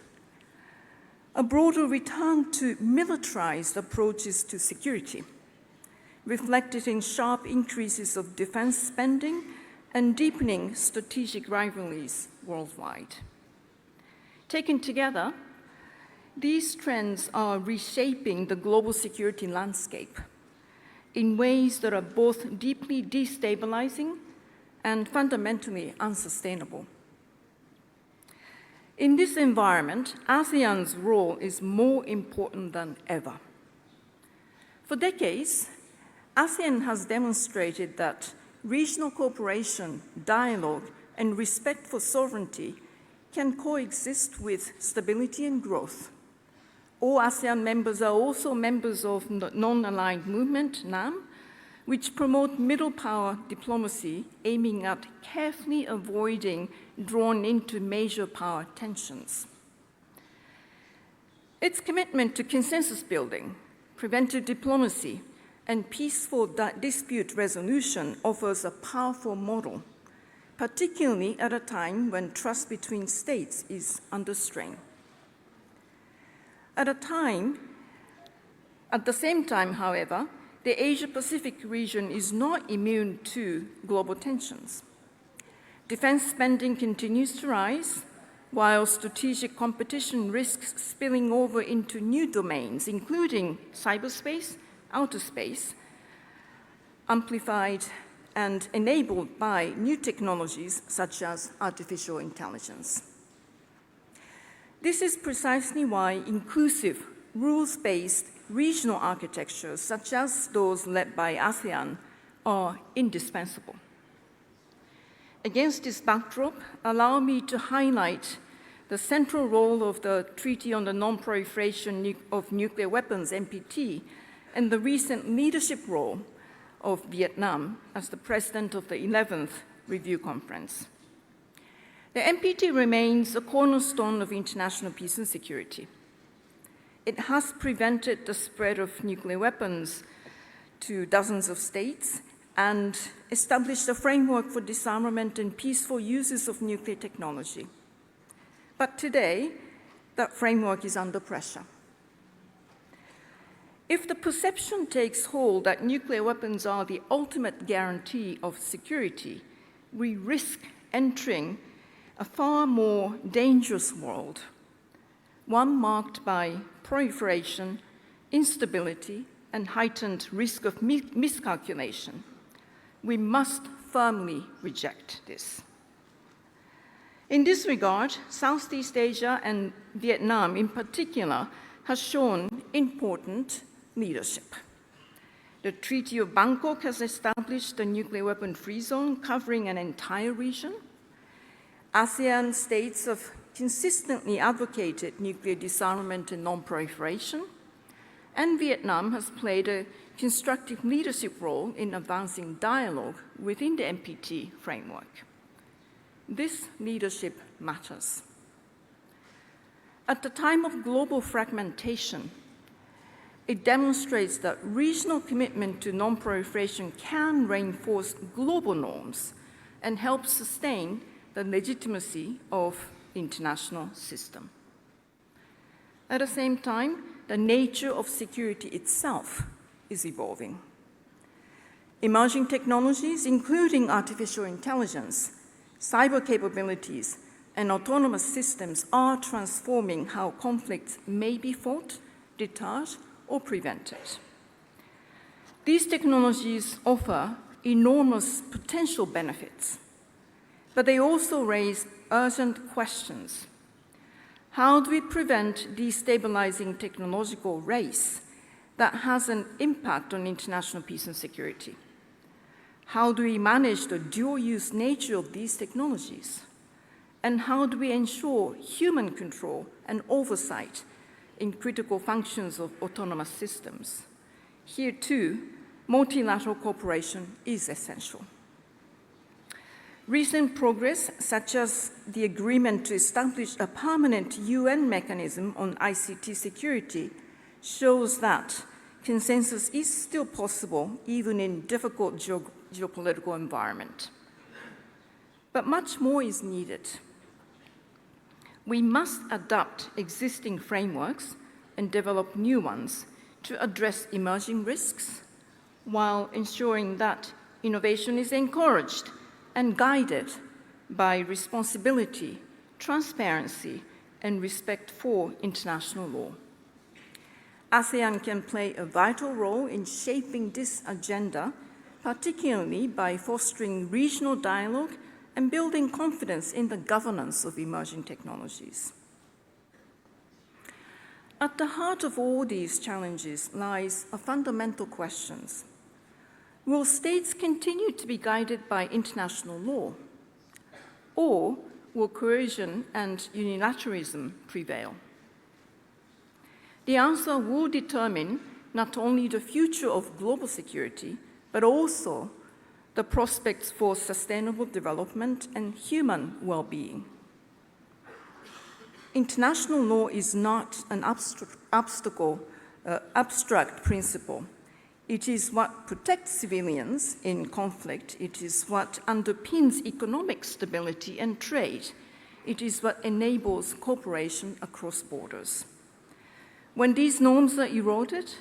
N: a broader return to militarized approaches to security, reflected in sharp increases of defense spending and deepening strategic rivalries worldwide. Taken together, these trends are reshaping the global security landscape in ways that are both deeply destabilizing and fundamentally unsustainable. In this environment, ASEAN's role is more important than ever. For decades, ASEAN has demonstrated that regional cooperation, dialogue, and respect for sovereignty can coexist with stability and growth. All ASEAN members are also members of the Non-Aligned Movement, NAM, which promote middle power diplomacy aiming at carefully avoiding drawn into major power tensions. Its commitment to consensus building, preventive diplomacy, and peaceful dispute resolution offers a powerful model, particularly at a time when trust between states is under strain. At the same time, however, the Asia-Pacific region is not immune to global tensions. Defense spending continues to rise, while strategic competition risks spilling over into new domains, including cyberspace, outer space, amplified and enabled by new technologies such as artificial intelligence. This is precisely why inclusive, rules-based regional architectures, such as those led by ASEAN, are indispensable. Against this backdrop, allow me to highlight the central role of the Treaty on the Non-Proliferation of Nuclear Weapons, NPT, and the recent leadership role of Vietnam as the president of the 11th Review Conference. The NPT remains a cornerstone of international peace and security. It has prevented the spread of nuclear weapons to dozens of states and established a framework for disarmament and peaceful uses of nuclear technology. But today, that framework is under pressure. If the perception takes hold that nuclear weapons are the ultimate guarantee of security, we risk entering a far more dangerous world, one marked by proliferation, instability, and heightened risk of miscalculation. We must firmly reject this. In this regard, Southeast Asia and Vietnam in particular has shown important leadership. The Treaty of Bangkok has established a nuclear weapon-free zone covering an entire region. ASEAN states have consistently advocated nuclear disarmament and non-proliferation, and Vietnam has played a constructive leadership role in advancing dialogue within the NPT framework. This leadership matters. At the time of global fragmentation, it demonstrates that regional commitment to non-proliferation can reinforce global norms and help sustain the legitimacy of the international system. At the same time, the nature of security itself is evolving. Emerging technologies, including artificial intelligence, cyber capabilities, and autonomous systems are transforming how conflicts may be fought, deterred, or prevented. These technologies offer enormous potential benefits, but they also raise urgent questions. How do we prevent destabilizing technological race that has an impact on international peace and security? How do we manage the dual-use nature of these technologies? And how do we ensure human control and oversight in critical functions of autonomous systems? Here, too, multilateral cooperation is essential. Recent progress, such as the agreement to establish a permanent UN mechanism on ICT security, shows that consensus is still possible even in difficult geopolitical environment. But much more is needed. We must adapt existing frameworks and develop new ones to address emerging risks while ensuring that innovation is encouraged and guided by responsibility, transparency, and respect for international law. ASEAN can play a vital role in shaping this agenda, particularly by fostering regional dialogue and building confidence in the governance of emerging technologies. At the heart of all these challenges lies a fundamental question. Will states continue to be guided by international law, or will coercion and unilateralism prevail? The answer will determine not only the future of global security, but also the prospects for sustainable development and human well-being. International law is not an abstract principle. It is what protects civilians in conflict. It is what underpins economic stability and trade. It is what enables cooperation across borders. When these norms are eroded,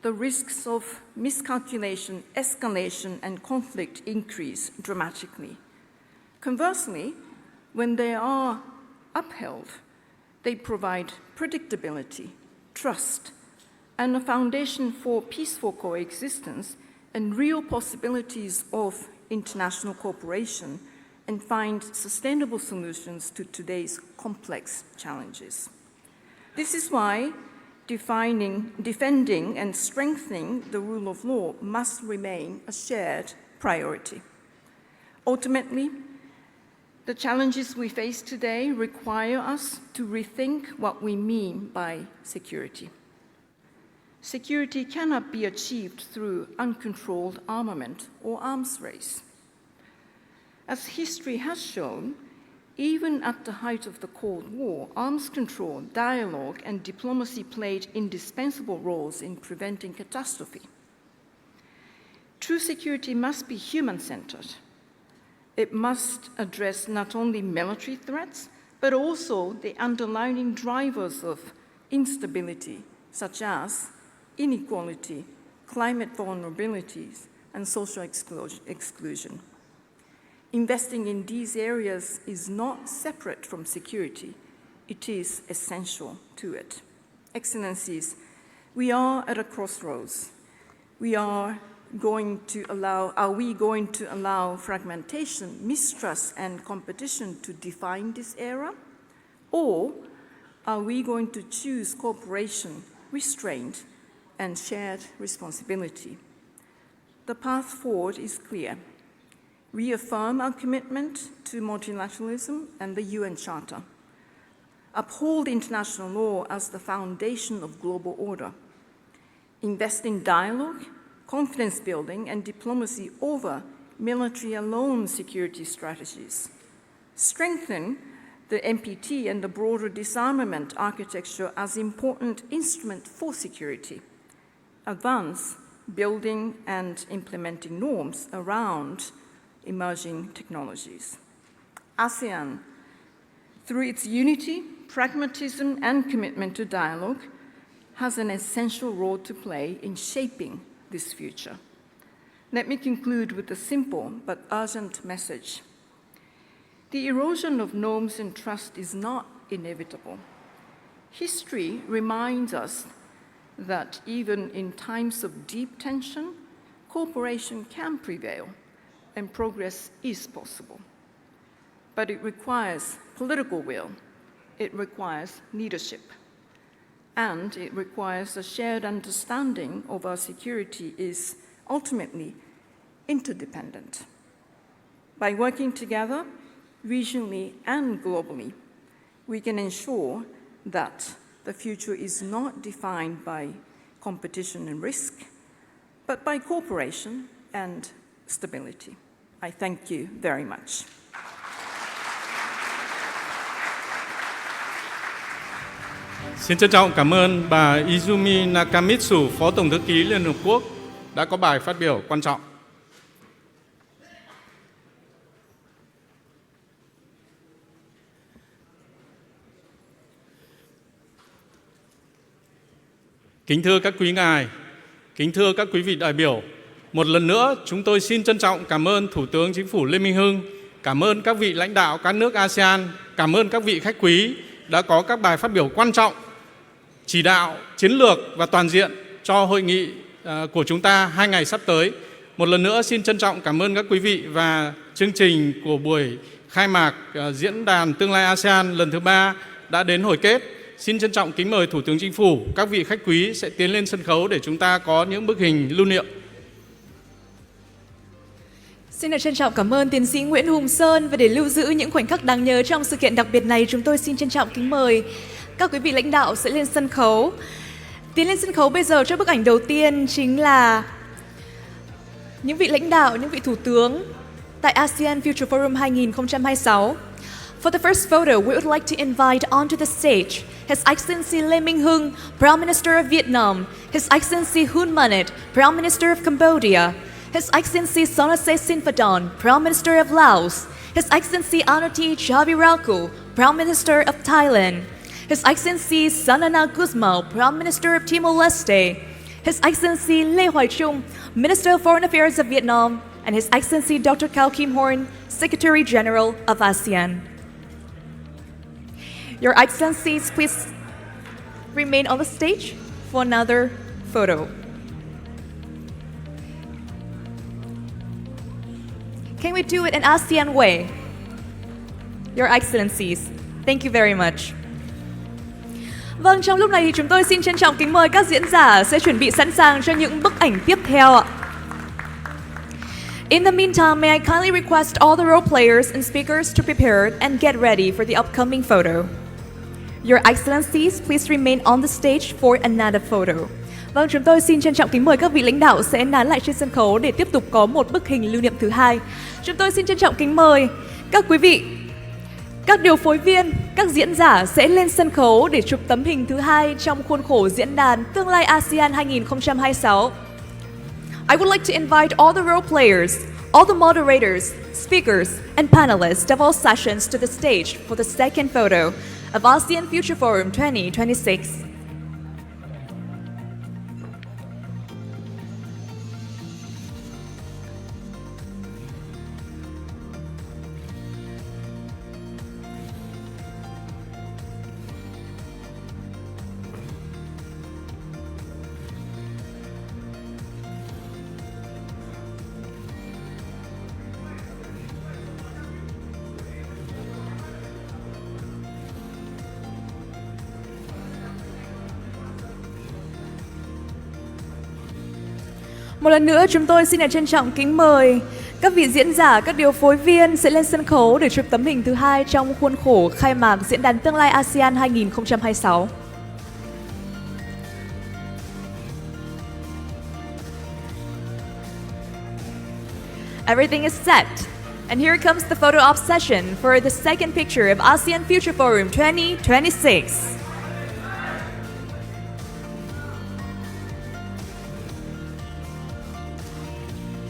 N: the risks of miscalculation, escalation, and conflict increase dramatically. Conversely, when they are upheld, they provide predictability, trust, and a foundation for peaceful coexistence and real possibilities of international cooperation, and find sustainable solutions to today's complex challenges. This is why defending and strengthening the rule of law must remain a shared priority. Ultimately, The challenges we face today require us to rethink what we mean by security. Security cannot be achieved through uncontrolled armament or arms race. As history has shown, even at the height of the Cold War, arms control, dialogue, and diplomacy played indispensable roles in preventing catastrophe. True security must be human-centered. It must address not only military threats, but also the underlying drivers of instability, such as inequality, climate vulnerabilities, and social exclusion. Investing in these areas is not separate from security. It is essential to it. Excellencies, we are at a crossroads. Are we going to allow fragmentation, mistrust, and competition to define this era? Or are we going to choose cooperation, restraint, and shared responsibility? The path forward is clear. Reaffirm our commitment to multilateralism and the UN Charter. Uphold international law as the foundation of global order. Invest in dialogue, confidence building, and diplomacy over military-alone security strategies. Strengthen the NPT and the broader disarmament architecture as important instrument for security. Advance building and implementing norms around emerging technologies. ASEAN, through its unity, pragmatism, and commitment to dialogue, has an essential role to play in shaping this future. Let me conclude with a simple but urgent message. The erosion of norms and trust is not inevitable. History reminds us that even in times of deep tension, cooperation can prevail and progress is possible. But it requires political will, it requires leadership, and it requires a shared understanding of our security is ultimately interdependent. By working together, regionally and globally, we can ensure that the future is not defined by competition and risk, but by cooperation and stability. I thank you very much.
B: Xin trân trọng cảm ơn bà Izumi Nakamitsu, Phó Tổng thư ký Liên Hợp Quốc, đã có bài phát biểu quan trọng. Kính thưa các quý ngài, kính thưa các quý vị đại biểu, một lần nữa chúng tôi xin trân trọng cảm ơn Thủ tướng Chính phủ Lê Minh Hưng, cảm ơn các vị lãnh đạo các nước ASEAN, cảm ơn các vị khách quý đã có các bài phát biểu quan trọng, chỉ đạo, chiến lược và toàn diện cho hội nghị của chúng ta 2 ngày sắp tới. Một lần nữa xin trân trọng cảm ơn các quý vị và chương trình của buổi khai mạc Diễn đàn Tương lai ASEAN lần thứ 3 đã đến hồi kết. Xin trân trọng kính mời Thủ tướng Chính phủ, các vị khách quý sẽ tiến lên sân khấu để chúng ta có những bức hình lưu niệm.
A: Xin được trân trọng cảm ơn tiến sĩ Nguyễn Hùng Sơn, và để lưu giữ những khoảnh khắc đáng nhớ trong sự kiện đặc biệt này, chúng tôi xin trân trọng kính mời các quý vị lãnh đạo sẽ lên sân khấu. Tiến lên sân khấu bây giờ cho bức ảnh đầu tiên chính là những vị lãnh đạo, những vị thủ tướng tại ASEAN Future Forum 2026. For the first photo, we would like to invite onto the stage His Excellency Lê Minh Hưng, Prime Minister of Vietnam, His Excellency Hun Manet, Prime Minister of Cambodia, His Excellency Sonase Sinphaton, Prime Minister of Laos, His Excellency Anuti Chavirakul, Prime Minister of Thailand, His Excellency Sanana Gusmao, Prime Minister of Timor-Leste, His Excellency Lê Hoài Trung, Minister of Foreign Affairs of Vietnam, and His Excellency Dr. Cao Kim Horn, Secretary General of ASEAN. Your Excellencies, please remain on the stage for another photo. Can we do it in ASEAN way? Your Excellencies, thank you very much. Vâng, trong lúc này thì chúng tôi xin trân trọng kính mời các diễn giả sẽ chuẩn bị sẵn sàng cho những bức ảnh tiếp theo ạ. In the meantime, may I kindly request all the role players and speakers to prepare and get ready for the upcoming photo. Your Excellencies, please remain on the stage for another photo. Vâng, chúng tôi xin trân trọng kính mời các vị lãnh đạo sẽ nán lại trên sân khấu để tiếp tục có một bức hình lưu niệm thứ hai. Chúng tôi xin trân trọng kính mời các quý vị, các điều phối viên, các diễn giả sẽ lên sân khấu để chụp tấm hình thứ hai trong khuôn khổ diễn đàn Tương lai ASEAN 2026. I would like to invite all the role players, all the moderators, speakers, and panelists of all sessions to the stage for the second photo of ASEAN Future Forum 2026. Một lần nữa chúng tôi xin trân trọng kính mời các vị diễn giả, các điều phối viên sẽ lên sân khấu để chụp tấm hình thứ hai trong khuôn khổ khai mạc diễn đàn Tương lai ASEAN 2026. Everything is set. And here comes the photo op session for the second picture of ASEAN Future Forum 2026.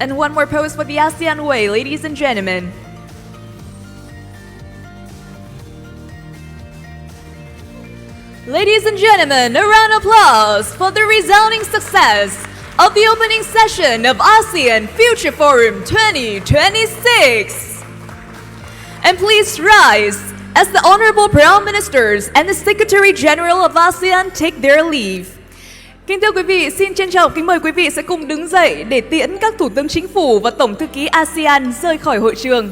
A: And one more pose for the ASEAN way, ladies and gentlemen. Ladies and gentlemen, a round of applause for the resounding success of the opening session of ASEAN Future Forum 2026. And please rise as the Honorable Prime Ministers and the Secretary General of ASEAN take their leave. Kính thưa quý vị, xin trân trọng kính mời quý vị sẽ cùng đứng dậy để tiễn các Thủ tướng Chính phủ và Tổng thư ký ASEAN rời khỏi hội trường.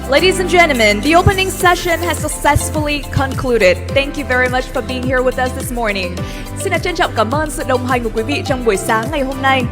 A: Ladies and gentlemen, the opening session has successfully concluded. Thank you very much for being here with us this morning. Xin trân trọng cảm ơn sự đồng hành của quý vị trong buổi sáng ngày hôm nay.